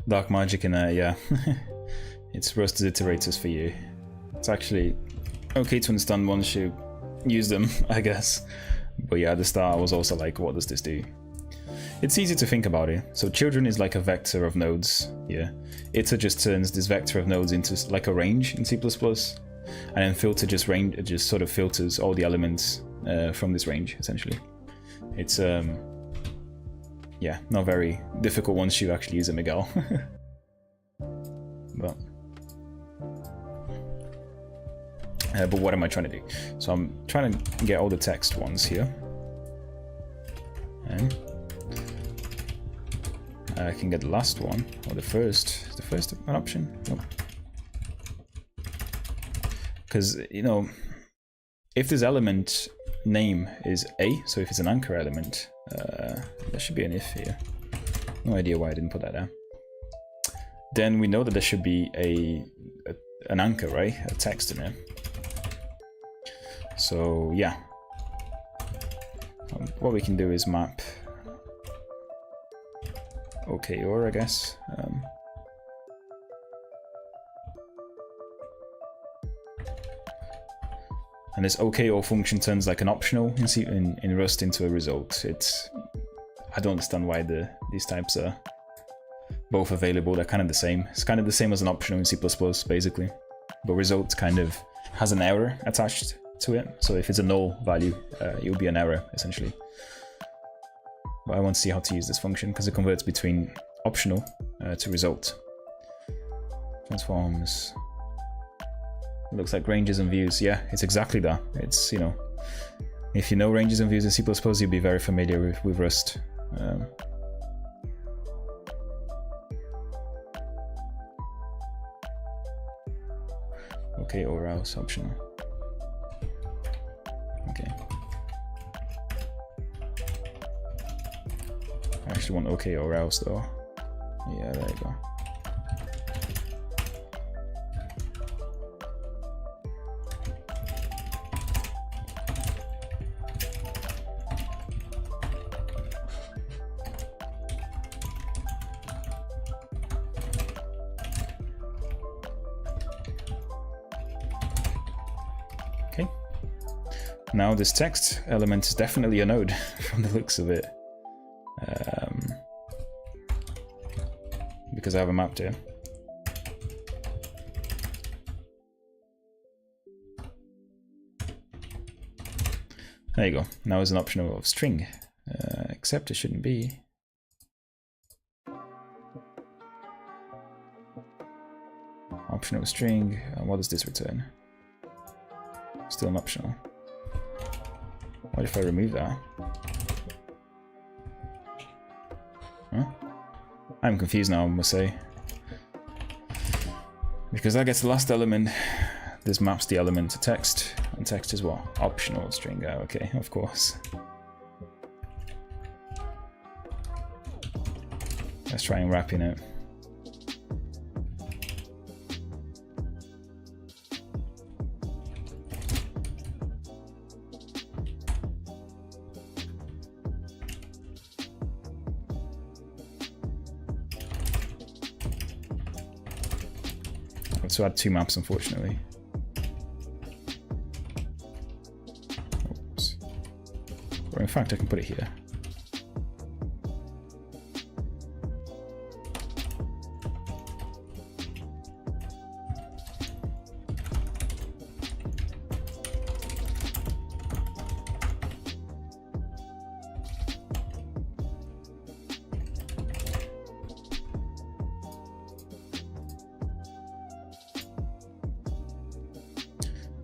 Dark magic in there, yeah. It's rusted iterators for you. It's actually okay to understand once you use them, I guess. But yeah, at the start I was also like, what does this do? It's easy to think about it. So children is like a vector of nodes, yeah. Iter just turns this vector of nodes into like a range in C++. And then filter just sort of filters all the elements from this range, essentially. It's yeah, not very difficult once you actually use it, Miguel. but what am I trying to do? So I'm trying to get all the text ones here. And I can get the last one, or the first an option? Nope. Because, you know, if this element name is A, so if it's an anchor element, there should be an if here. No idea why I didn't put that there. Then we know that there should be an anchor, right? A text in there. So yeah, what we can do is map OKR, I guess. And this OKR function turns like an optional in Rust into a result. I don't understand why these types are both available. They're kind of the same. It's kind of the same as an optional in C++, basically. But result kind of has an error attached to it. So if it's a null value, it will be an error, essentially. But I want to see how to use this function, because it converts between optional to result. Transforms. It looks like ranges and views. Yeah, it's exactly that. It's, you know, if you know ranges and views in C++, you'll be very familiar with Rust. Okay, or else optional. Okay. I actually want okay or else though. Yeah, there you go. Okay. Now this text element is definitely a node from the looks of it. because I have a map here. There you go. Now it's an option of string, except it shouldn't be. Optional string. What does this return? Still an optional. What if I remove that? Huh? I'm confused now, I must say. Because that gets the last element. This maps the element to text, and text is what? Optional string. Oh, okay, of course. Let's try and wrap in it. To add two maps, unfortunately. Oops. Or in fact, I can put it here.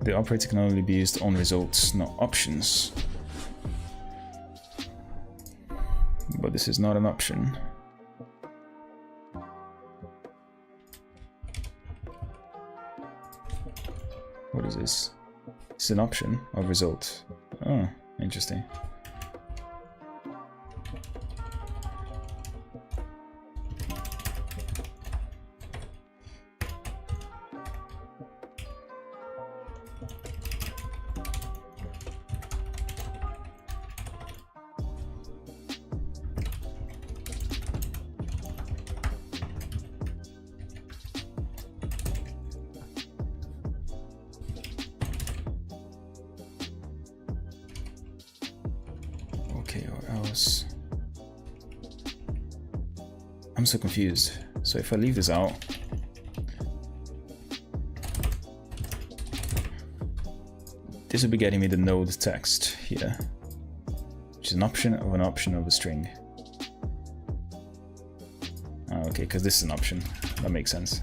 The operator can only be used on results, not options. But this is not an option. What is this? It's an option of result. Oh, interesting. Okay, or else. I'm so confused. So if I leave this out, this will be getting me the node text here, which is an option of a string. Oh, okay, because this is an option. That makes sense.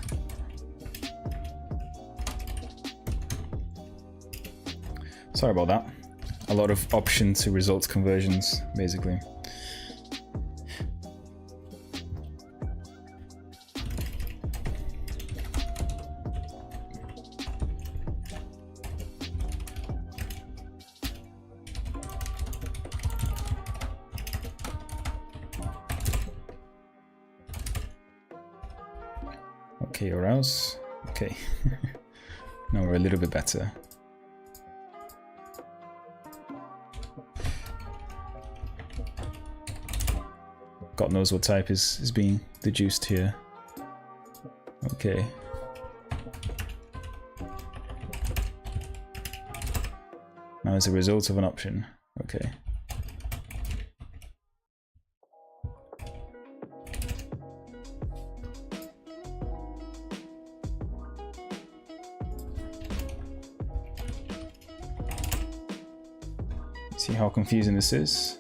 Sorry about that. A lot of option to result conversions, basically. Okay, or else. Okay. Now we're a little bit better. God knows what type is being deduced here. Okay. Now as a result of an option. Okay. See how confusing this is?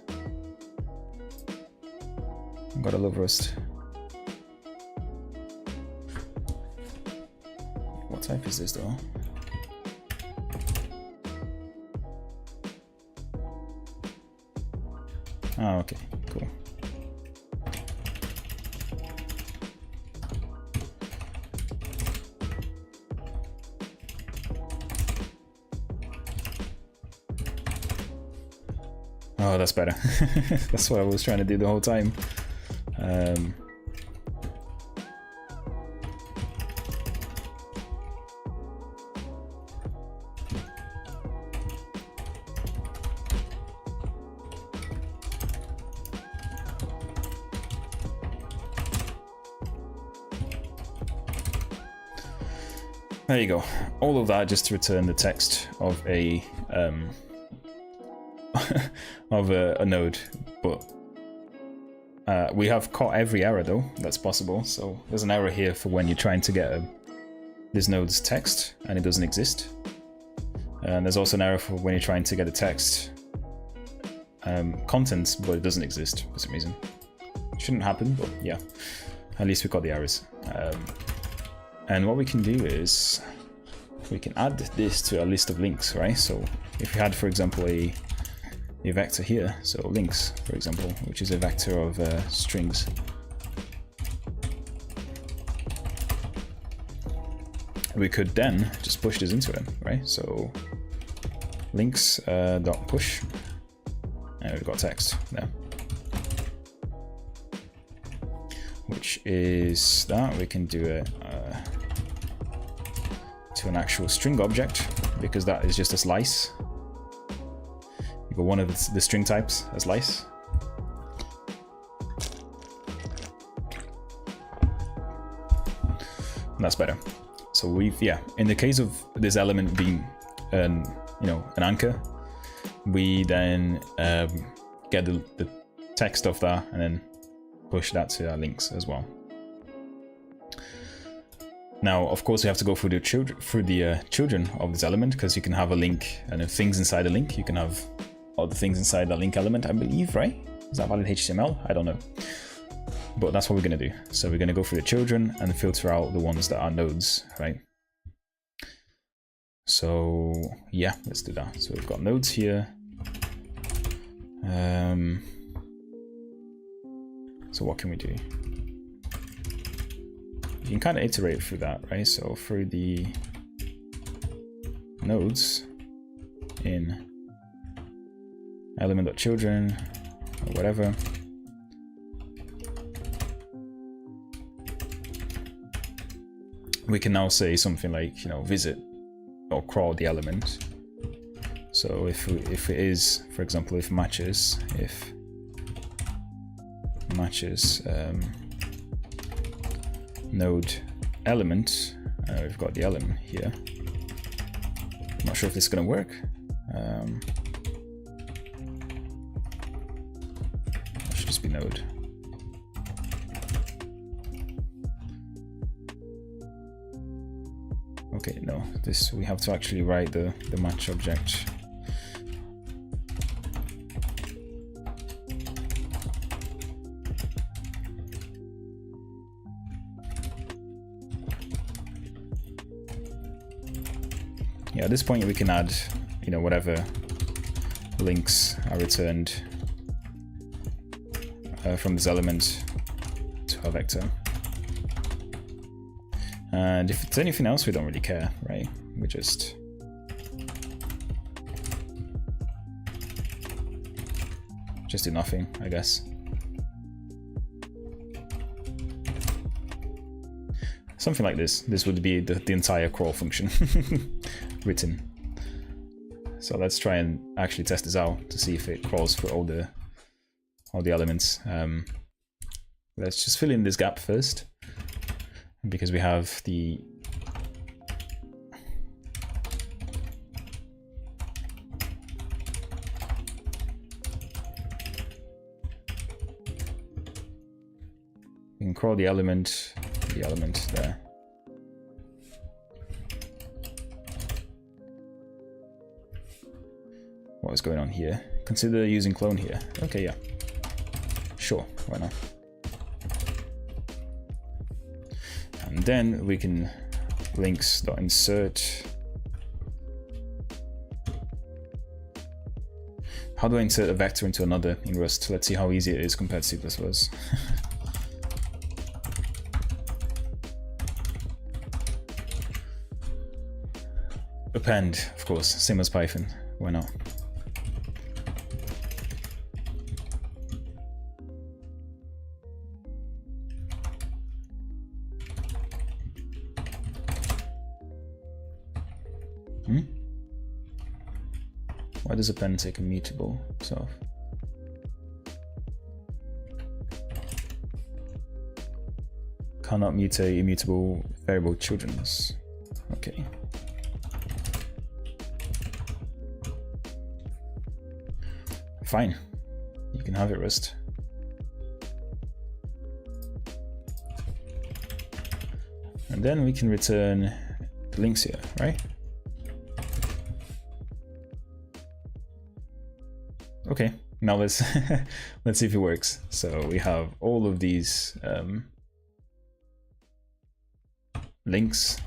Gotta love Rust. What type is this though? Ah, okay, cool. Oh, that's better. That's what I was trying to do the whole time. There you go. All of that just to return the text of a of a node, but We have caught every error though that's possible. So there's an error here for when you're trying to get this node's text and it doesn't exist. And there's also an error for when you're trying to get the text contents, but it doesn't exist for some reason. Shouldn't happen, but yeah, at least we got the errors. And what we can do is we can add this to a list of links, right? So if we had, for example, a vector here, so links, for example, which is a vector of strings. We could then just push this into it, right? So links dot push, and we've got text there, which is that we can do it to an actual string object, because that is just a slice. You got one of the string types, a slice. And that's better. So we've, yeah, in the case of this element being an anchor, we then get the text of that and then push that to our links as well. Now, of course, we have to go through the children of this element, because you can have a link and if things inside a link, you can have other things inside that link element, I believe, right? Is that valid HTML? I don't know. But that's what we're going to do. So we're going to go through the children and filter out the ones that are nodes, right? So yeah, let's do that. So we've got nodes here. So what can we do? You can kind of iterate through that, right? So through the nodes in element.children or whatever. We can now say something like, visit or crawl the element. So if it is, for example, if matches node element, we've got the element here. I'm not sure if this is going to work. It should just be node. Okay, no, this we have to actually write the match object. Yeah, at this point we can add, whatever links are returned from this element to our vector. And if it's anything else, we don't really care, right? We just do nothing, I guess. Something like this. This would be the entire crawl function written. So let's try and actually test this out to see if it crawls for all the elements. Let's just fill in this gap first, because we have the we can crawl the element there. What is going on here? Consider using clone here. Okay, yeah. Sure, why not? And then we can links.insert. How do I insert a vector into another in Rust? Let's see how easy it is compared to C++. Append, of course, same as Python. Why not? Why does append take immutable stuff? Cannot mutate immutable variable children's. Okay. Fine. You can have it, Rust. And then we can return the links here, right? Okay, now let's let's see if it works. So we have all of these links.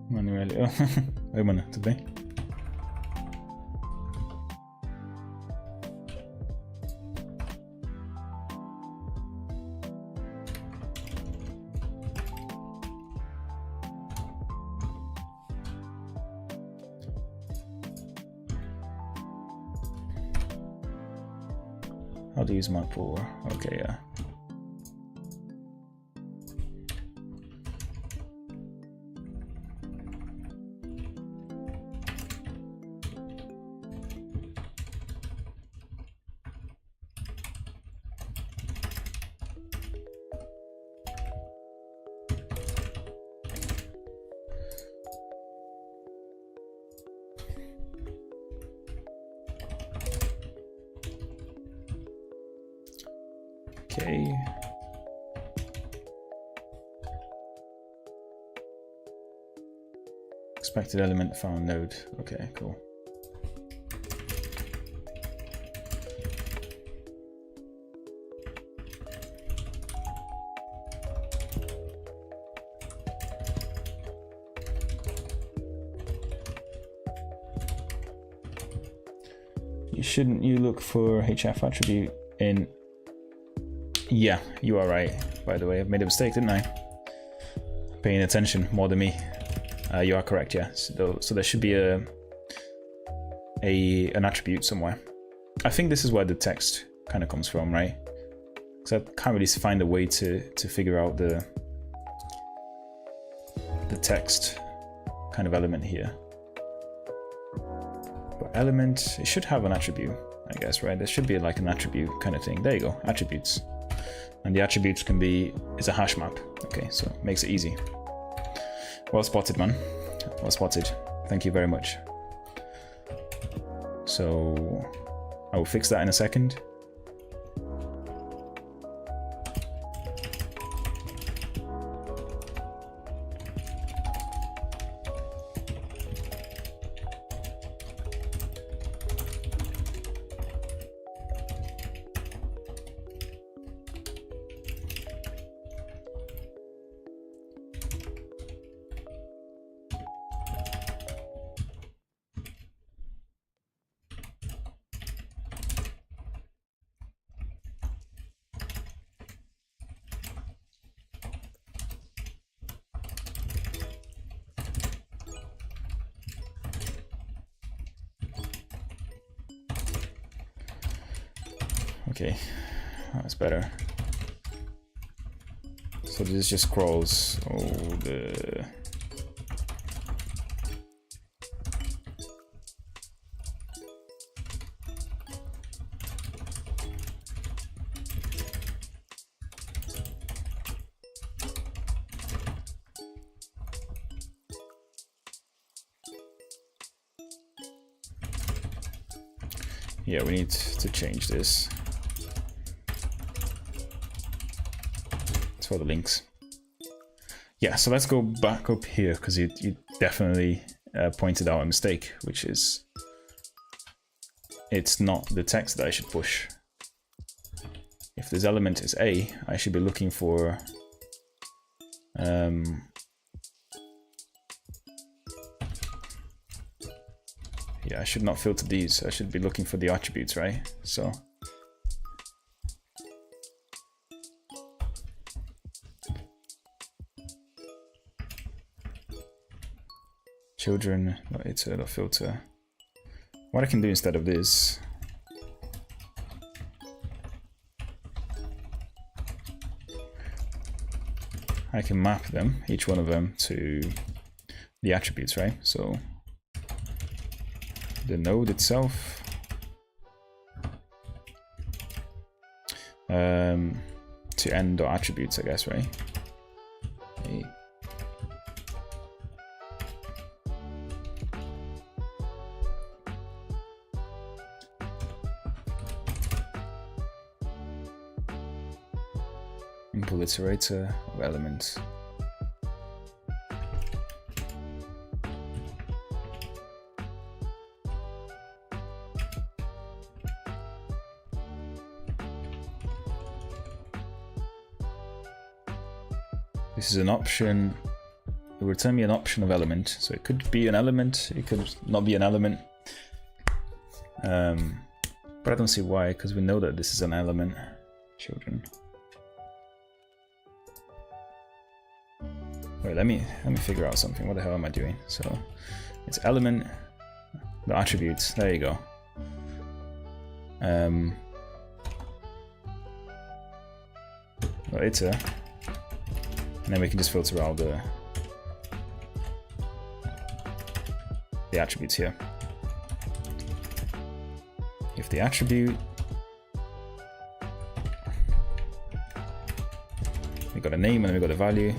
Manually. Ay mana, tudo bem? How to use my pour? Okay, yeah. Okay. Expected element found node. Okay, cool. Shouldn't you look for HF attribute in? Yeah, you are right. By the way, I've made a mistake, didn't I? Paying attention more than me. You are correct, yeah. So there should be an attribute somewhere. I think this is where the text kind of comes from, right? Because I can't really find a way to figure out the text kind of element here. But element, it should have an attribute, I guess, right? There should be like an attribute kind of thing. There you go, attributes. And the attributes can be, is a hash map. Okay, so it makes it easy. Well spotted, man. Well spotted. Thank you very much. So I will fix that in a second. Okay, that's better. So this just scrolls all the... Yeah, we need to change this. For the links. Yeah, so let's go back up here because you definitely pointed out a mistake, which is it's not the text that I should push. If this element is A, I should be looking for Yeah, I should not filter these. I should be looking for the attributes, right? So children, it's a filter. What I can do instead of this, I can map them, each one of them, to the attributes, right? So the node itself, to end.attributes, I guess, right? Okay. Import iterator of elements. This is an option. It will return me an option of element, so it could be an element, it could not be an element. But I don't see why, because we know that this is an element. Children. Wait, let me figure out something. What the hell am I doing? So it's element, the attributes. There you go. Well, it's a. And then we can just filter out the attributes here. If the attribute, we got a name and then we got a value.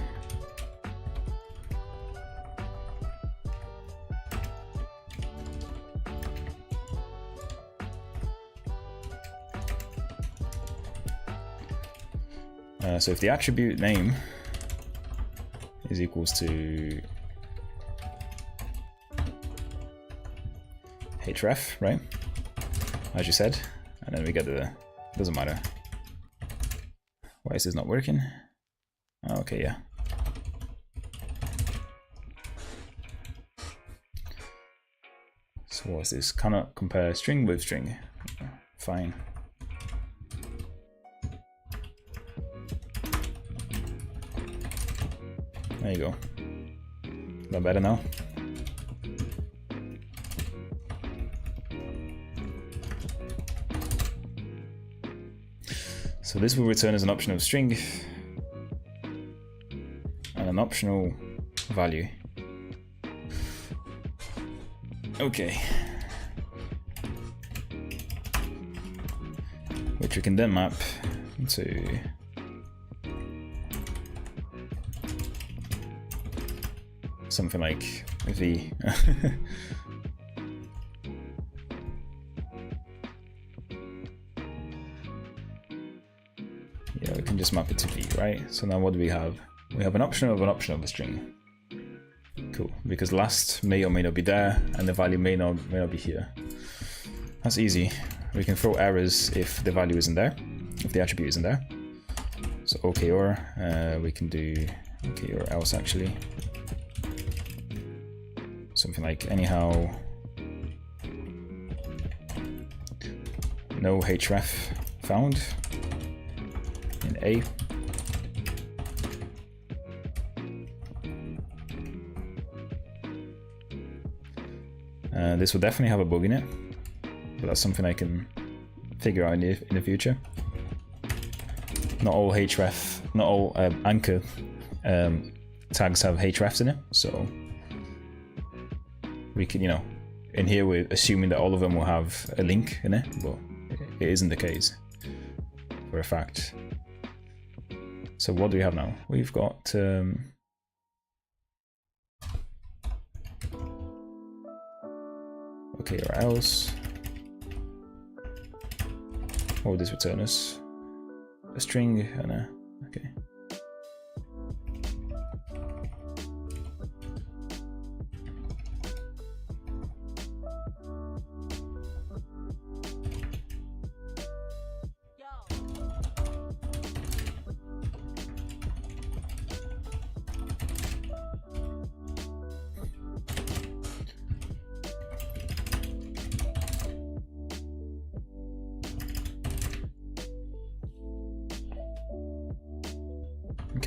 So if the attribute name is equals to href, right? As you said, and then we get the, doesn't matter. Why is this not working? Oh, okay, yeah. So what's this? Cannot compare string with string. Fine. There you go. A lot better now. So this will return as an optional string and an optional value. Okay. Which we can then map into something like v. Yeah, we can just map it to v, right? So now what do we have? We have an option of a string. Cool, because last may or may not be there, and the value may not be here. That's easy. We can throw errors if the value isn't there, if the attribute isn't there. So okay or we can do okay or else actually. Something like anyhow no href found in A. This will definitely have a bug in it, but that's something I can figure out in the future. Not all href, not all anchor tags have hrefs in it, so we can, in here we're assuming that all of them will have a link in it, but it isn't the case for a fact. So what do we have now? We've got okay or else. What would this return us? A string and a okay.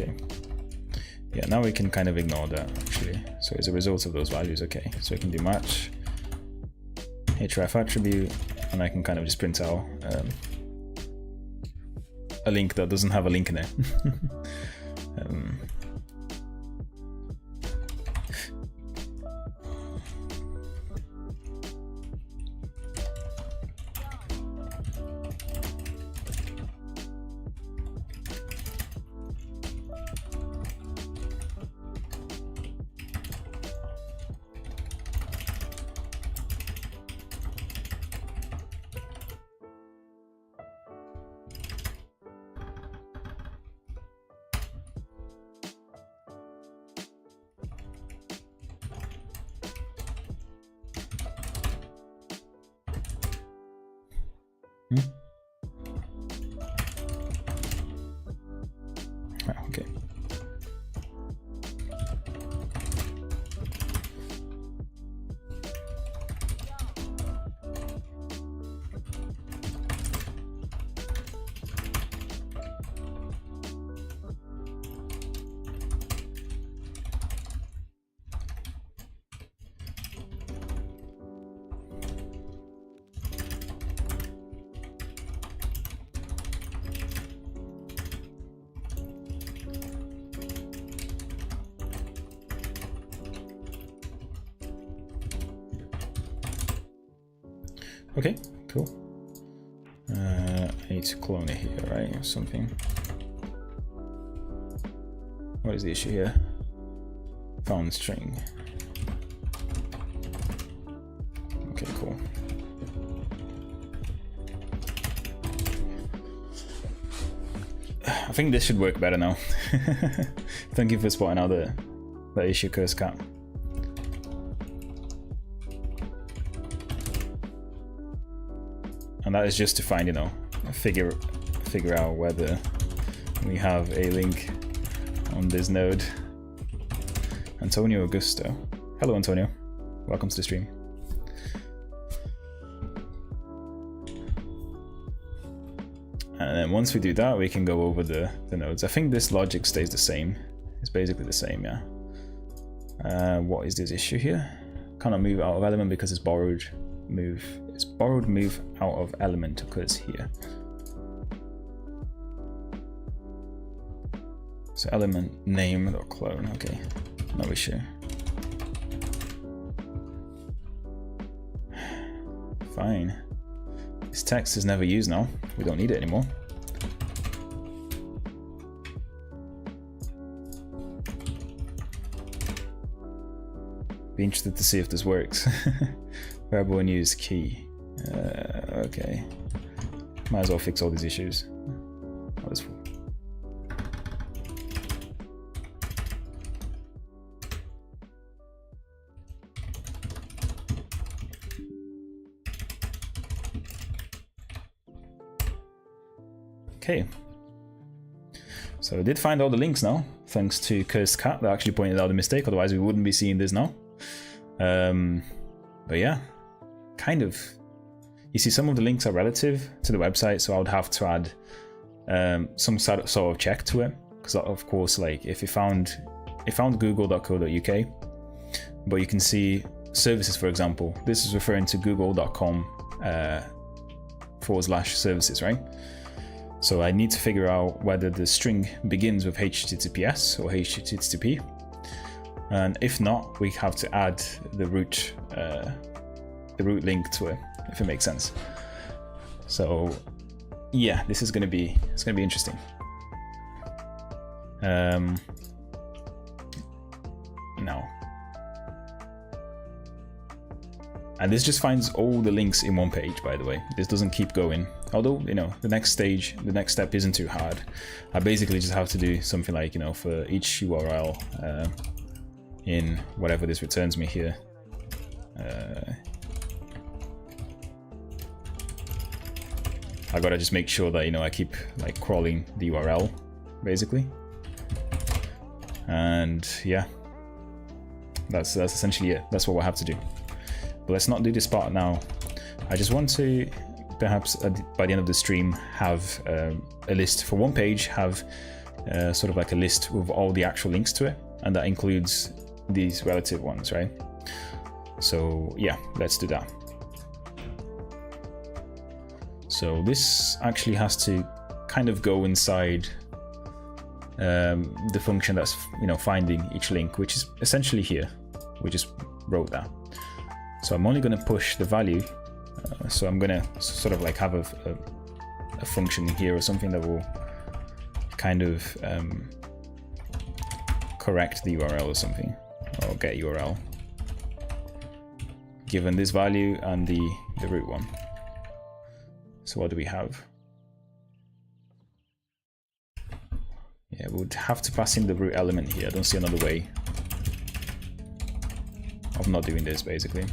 Okay. Yeah, now we can kind of ignore that actually. So as a result of those values, okay. So we can do match href attribute, and I can kind of just print out a link that doesn't have a link in it. Okay. Okay, cool. I need to clone it here, right, or something. What is the issue here? Found string. Okay, cool. I think this should work better now. Thank you for spotting out the issue, Curse Cat. And that is just to find, you know, figure out whether we have a link on this node. Antonio Augusto. Hello, Antonio. Welcome to the stream. And then once we do that, we can go over the nodes. I think this logic stays the same. It's basically the same, yeah. What is this issue here? Cannot move out of element because it's borrowed move. It's borrowed move out of element occurs here. So element name dot clone. Okay, no issue. Fine. This text is never used now. We don't need it anymore. Be interested to see if this works. Variable unused key. Okay. Might as well fix all these issues. Okay. So I did find all the links now, thanks to Cursed Cat that actually pointed out the mistake, otherwise we wouldn't be seeing this now. But yeah, kind of. You see, some of the links are relative to the website, so I would have to add some sort of check to it, because of course, like if you found google.co.uk, but you can see services, for example, this is referring to google.com/services, right? So I need to figure out whether the string begins with HTTPS or HTTP, and if not, we have to add the root link to it, if it makes sense. So yeah, this is gonna be interesting. Now, and this just finds all the links in one page, by the way. This doesn't keep going. Although, you know, the next step isn't too hard. I basically just have to do something like, you know, for each URL in whatever this returns me here. I gotta just make sure that, you know, I keep like crawling the URL, basically. And yeah, that's essentially it. That's what we'll have to do. But let's not do this part now. I just want to perhaps by the end of the stream have a list for one page, have sort of like a list with all the actual links to it, and that includes these relative ones, right? So yeah, let's do that. So this actually has to kind of go inside the function that's, you know, finding each link, which is essentially here. We just wrote that. So I'm only going to push the value. So I'm going to sort of like have a function here or something that will kind of correct the URL or something, or get URL, given this value and the root one. So what do we have? Yeah, we would have to pass in the root element here. I don't see another way of not doing this, basically.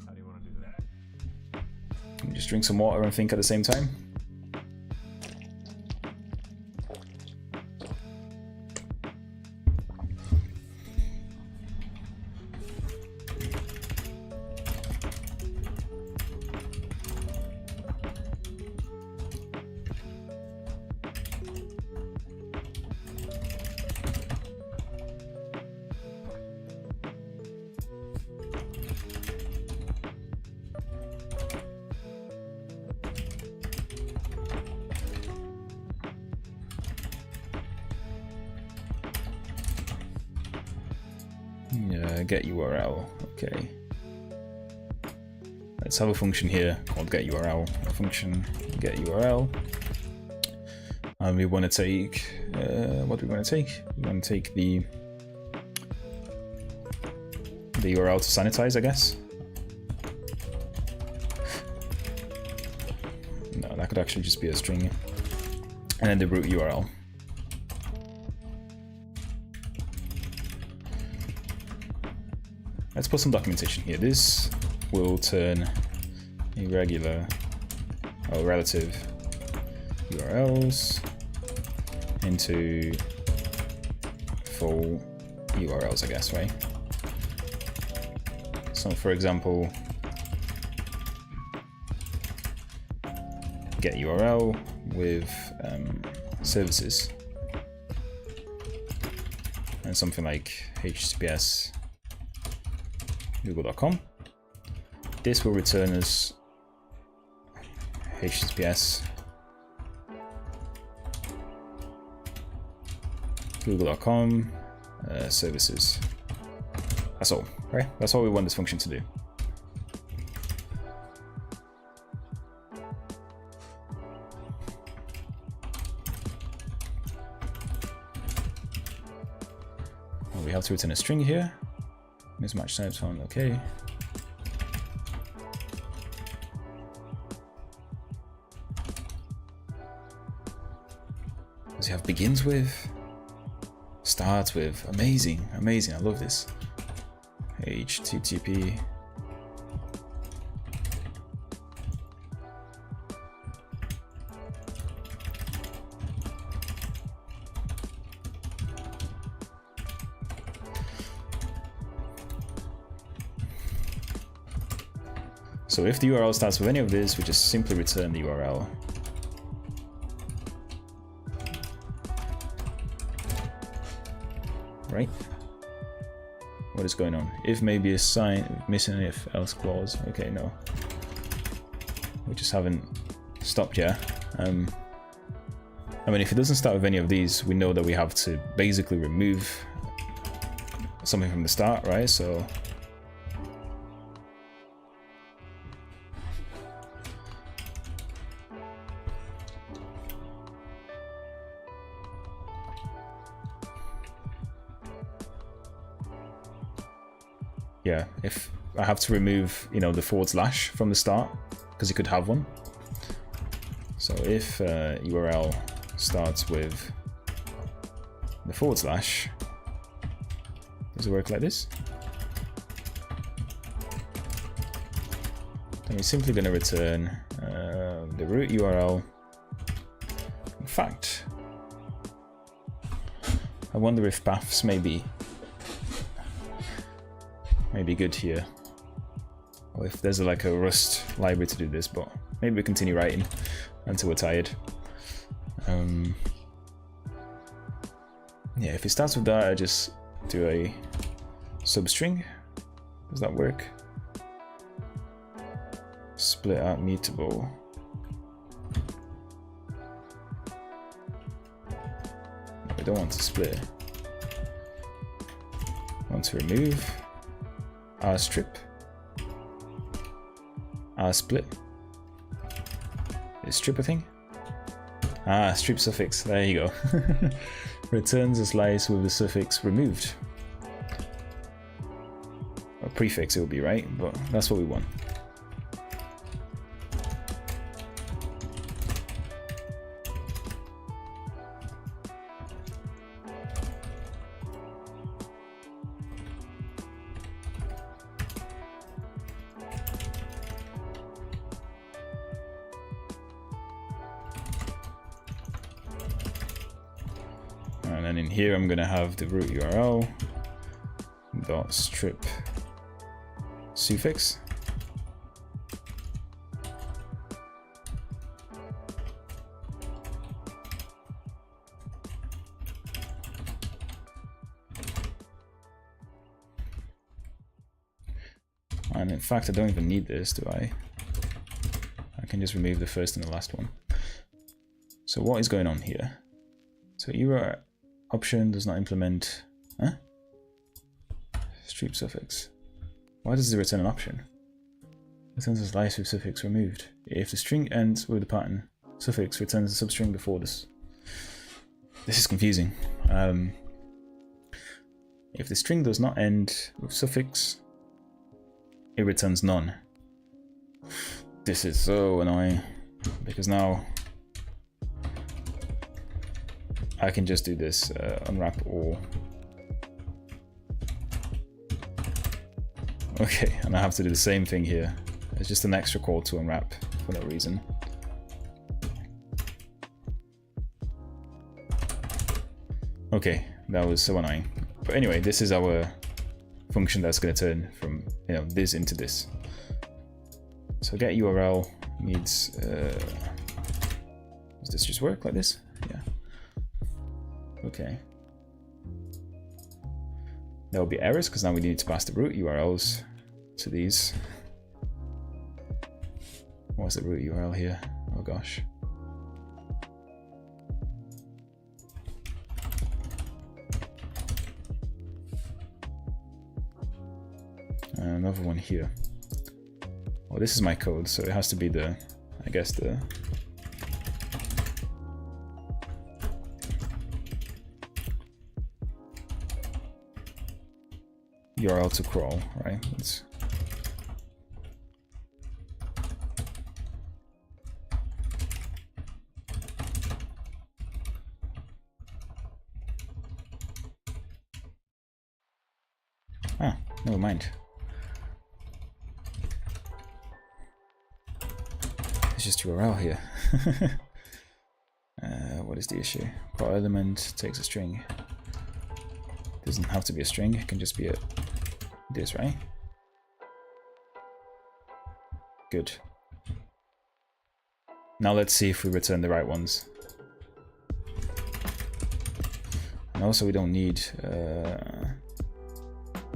How do you want to do that? Just drink some water and think at the same time. Get URL. Okay. Let's have a function here called get URL. A function get URL. And we want to take what do we want to take? We want to take the URL to sanitize, I guess. No, that could actually just be a string. And then the root URL. Let's put some documentation here. This will turn irregular or relative URLs into full URLs, I guess, right? So for example, get URL with services and something like HTTPS google.com. This will return us HTTPS google.com services. That's all, right? That's all we want this function to do. Well, we have to return a string here. Mismatch types on, okay. Does it have begins with? Starts with? Amazing, amazing, I love this. HTTP. So if the URL starts with any of this, we just simply return the URL. Right? What is going on? If maybe a sign, missing if else clause. Okay, no. We just haven't stopped yet. I mean, if it doesn't start with any of these, we know that we have to basically remove something from the start, right? So yeah, if I have to remove, you know, the / from the start, because you could have one. So if URL starts with the / does it work like this? Then we're simply going to return the root URL. In fact, I wonder if paths may be good here, or if there's like a Rust library to do this, but maybe we continue writing until we're tired. Yeah, if it starts with that, I just do a substring. Does that work? Split out mutable. No, we don't want to split. We want to remove our strip, our split. Is strip a thing? Ah, strip suffix. There you go. Returns a slice with the suffix removed. A prefix it will be, right? But that's what we want. And then in here I'm gonna have the root URL dot strip suffix. And in fact, I don't even need this, do I? I can just remove the first and the last one. So what is going on here? So URL option does not implement, huh? Strip suffix. Why does it return an option? Returns a slice with suffix removed. If the string ends with the pattern suffix, returns the substring before this. This is confusing. If the string does not end with suffix, it returns none. This is so annoying because now I can just do this unwrap all. Okay, and I have to do the same thing here. It's just an extra call to unwrap for no reason. Okay, that was so annoying. But anyway, this is our function that's going to turn from, you know, this into this. So get URL needs. Does this just work like this? Yeah. Okay. There will be errors because now we need to pass the root URLs to these. What's the root URL here? Oh gosh. And another one here. Well, this is my code, so it has to be the, I guess the URL to crawl, right? Let's never mind. It's just URL here. What is the issue? Part element takes a string. Doesn't have to be a string, it can just be a this, right? Good. Now let's see if we return the right ones. And also we don't need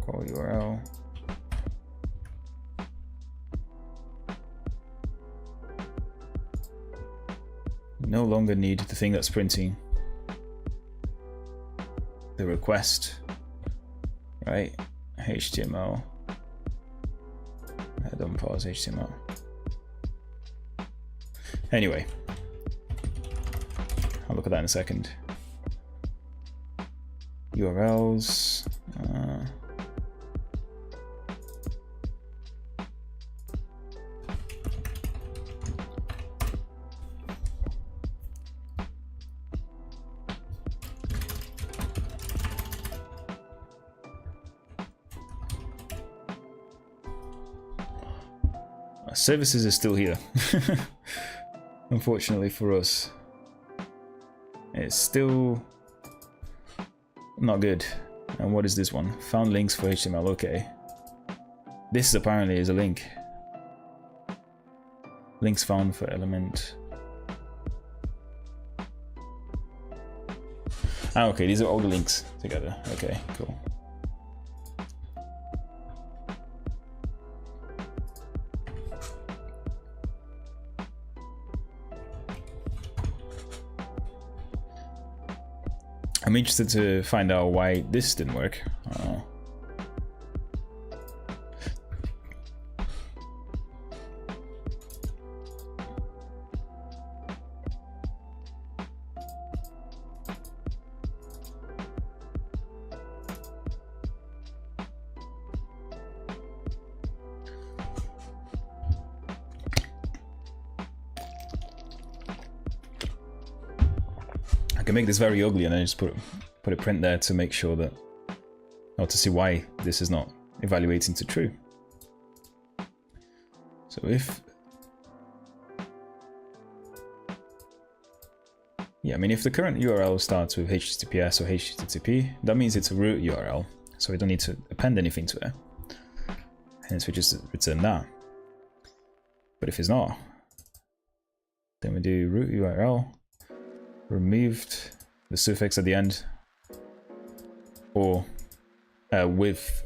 call URL. No longer need the thing that's printing the request, right? HTML. Don't pause HTML. Anyway, I'll look at that in a second. URLs. Services is still here. Unfortunately for us, it's still not good. And what is this one? Found links for HTML. Okay, this apparently is a link. links found for element. Ah, okay, these are all the links together. Okay, cool. I'm interested to find out why this didn't work. I can make this very ugly and then just put a print there to make sure that, or to see why this is not evaluating to true. So if, yeah, I mean, if the current URL starts with HTTPS or HTTP, that means it's a root URL, so we don't need to append anything to it. Hence we just return that. But if it's not, then we do root URL, removed the suffix at the end, or with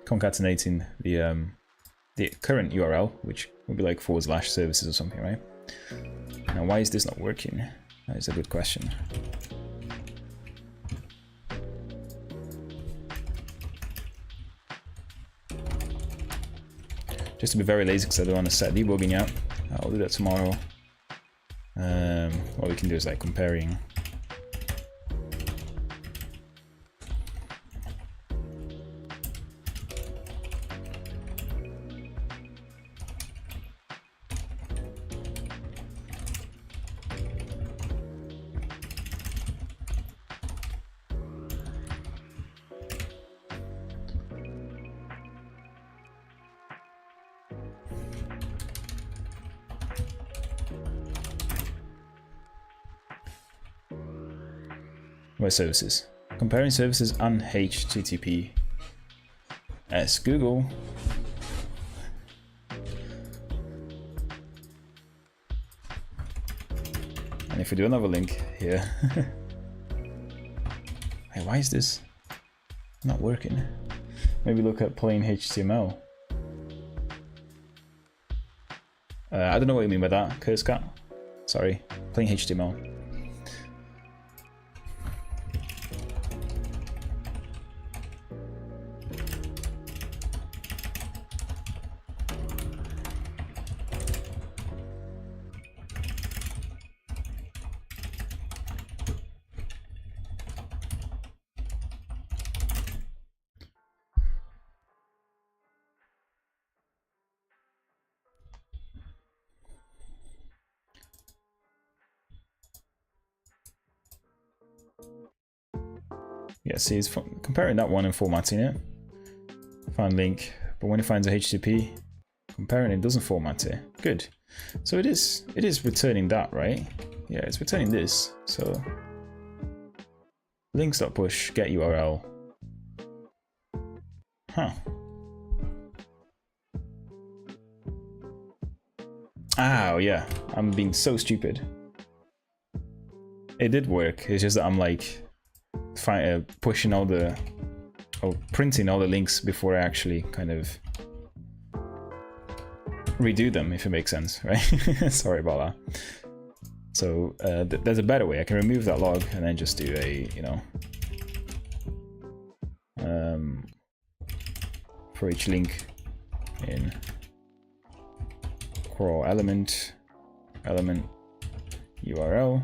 concatenating the current URL, which would be like /services or something, right? Now, why is this not working? That is a good question. Just to be very lazy, because I don't want to set debugging out. I'll do that tomorrow. What we can do is like comparing web services. Comparing services on HTTPS. Google. And if we do another link here. Hey, why is this not working? Maybe look at plain HTML. I don't know what you mean by that, Curse Cat. Sorry, plain HTML. Yeah, see, it's comparing that one and formatting it. Find link, but when it finds a HTTP, comparing it doesn't format it. Good. So it is returning that, right? Yeah, it's returning this. So links.push get URL. Huh. Oh yeah, I'm being so stupid. It did work. It's just that I'm like pushing all the, or printing all the links before I actually kind of redo them, if it makes sense, right? Sorry about that. So there's a better way. I can remove that log and then just do a, you know, for each link in crawl element URL.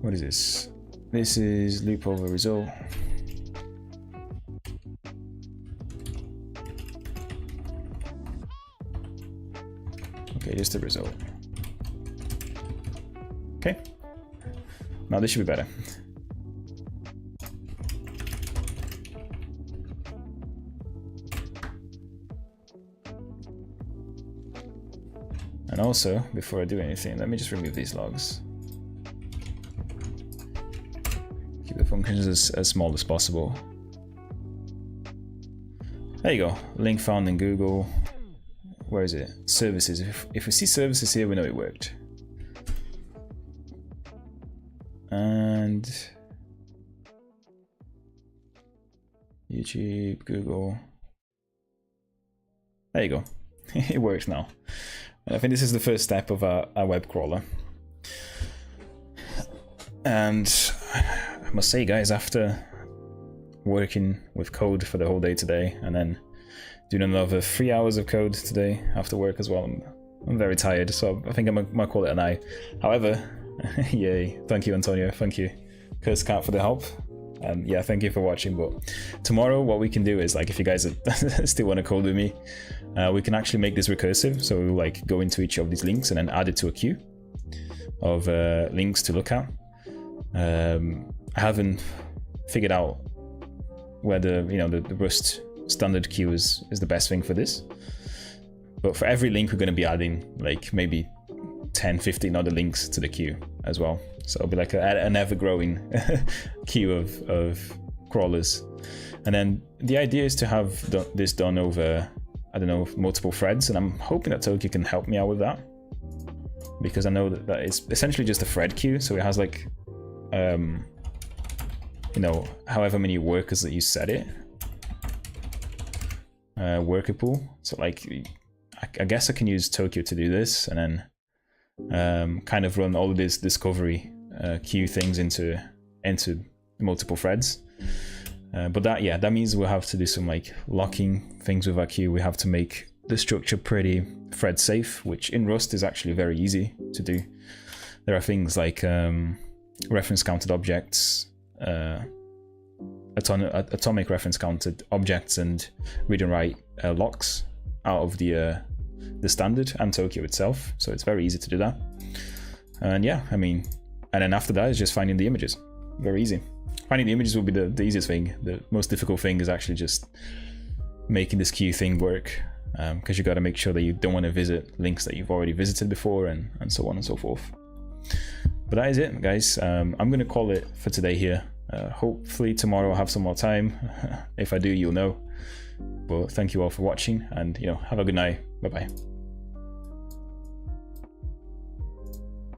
What is this? This is loop over result. Okay, just the result. Okay. Now this should be better. And also, before I do anything, let me just remove these logs. Keep the functions as small as possible. There you go, link found in Google. Where is it? Services. If we see services here, we know it worked. And YouTube, Google. There you go. It works now. And I think this is the first step of our web crawler. And I must say, guys, after working with code for the whole day today, and then doing another 3 hours of code today after work as well, I'm very tired, so I think I might call it a night. However, yay, thank you, Antonio, thank you, Curse Cat, for the help. And yeah, thank you for watching. But tomorrow what we can do is, like, if you guys still want to code with me, we can actually make this recursive. So we'll like go into each of these links and then add it to a queue of links to look at. I haven't figured out whether, you know, the Rust standard queue is the best thing for this. But for every link, we're going to be adding like maybe 10, 15 other links to the queue as well. So it'll be like an ever-growing queue of crawlers. And then the idea is to have this done over, I don't know, multiple threads. And I'm hoping that Tokyo can help me out with that, because I know that it's essentially just a thread queue. So it has like, you know, however many workers that you set it. Worker pool. So like, I guess I can use Tokyo to do this, and then kind of run all of this discovery queue things into multiple threads. But that means we'll have to do some like locking things with our queue. We have to make the structure pretty thread safe, which in Rust is actually very easy to do. There are things like reference counted objects, atomic reference counted objects, and read and write locks out of the standard and Tokyo itself. So it's very easy to do that. And yeah, I mean, and then after that is just finding the images. Very easy. Finding the images will be the easiest thing. The most difficult thing is actually just making this queue thing work, because you got to make sure that you don't want to visit links that you've already visited before, and so on and so forth. But that is it, guys. I'm going to call it for today here. Hopefully tomorrow I'll have some more time. If I do, you'll know. But thank you all for watching, and, you know, have a good night. Bye bye.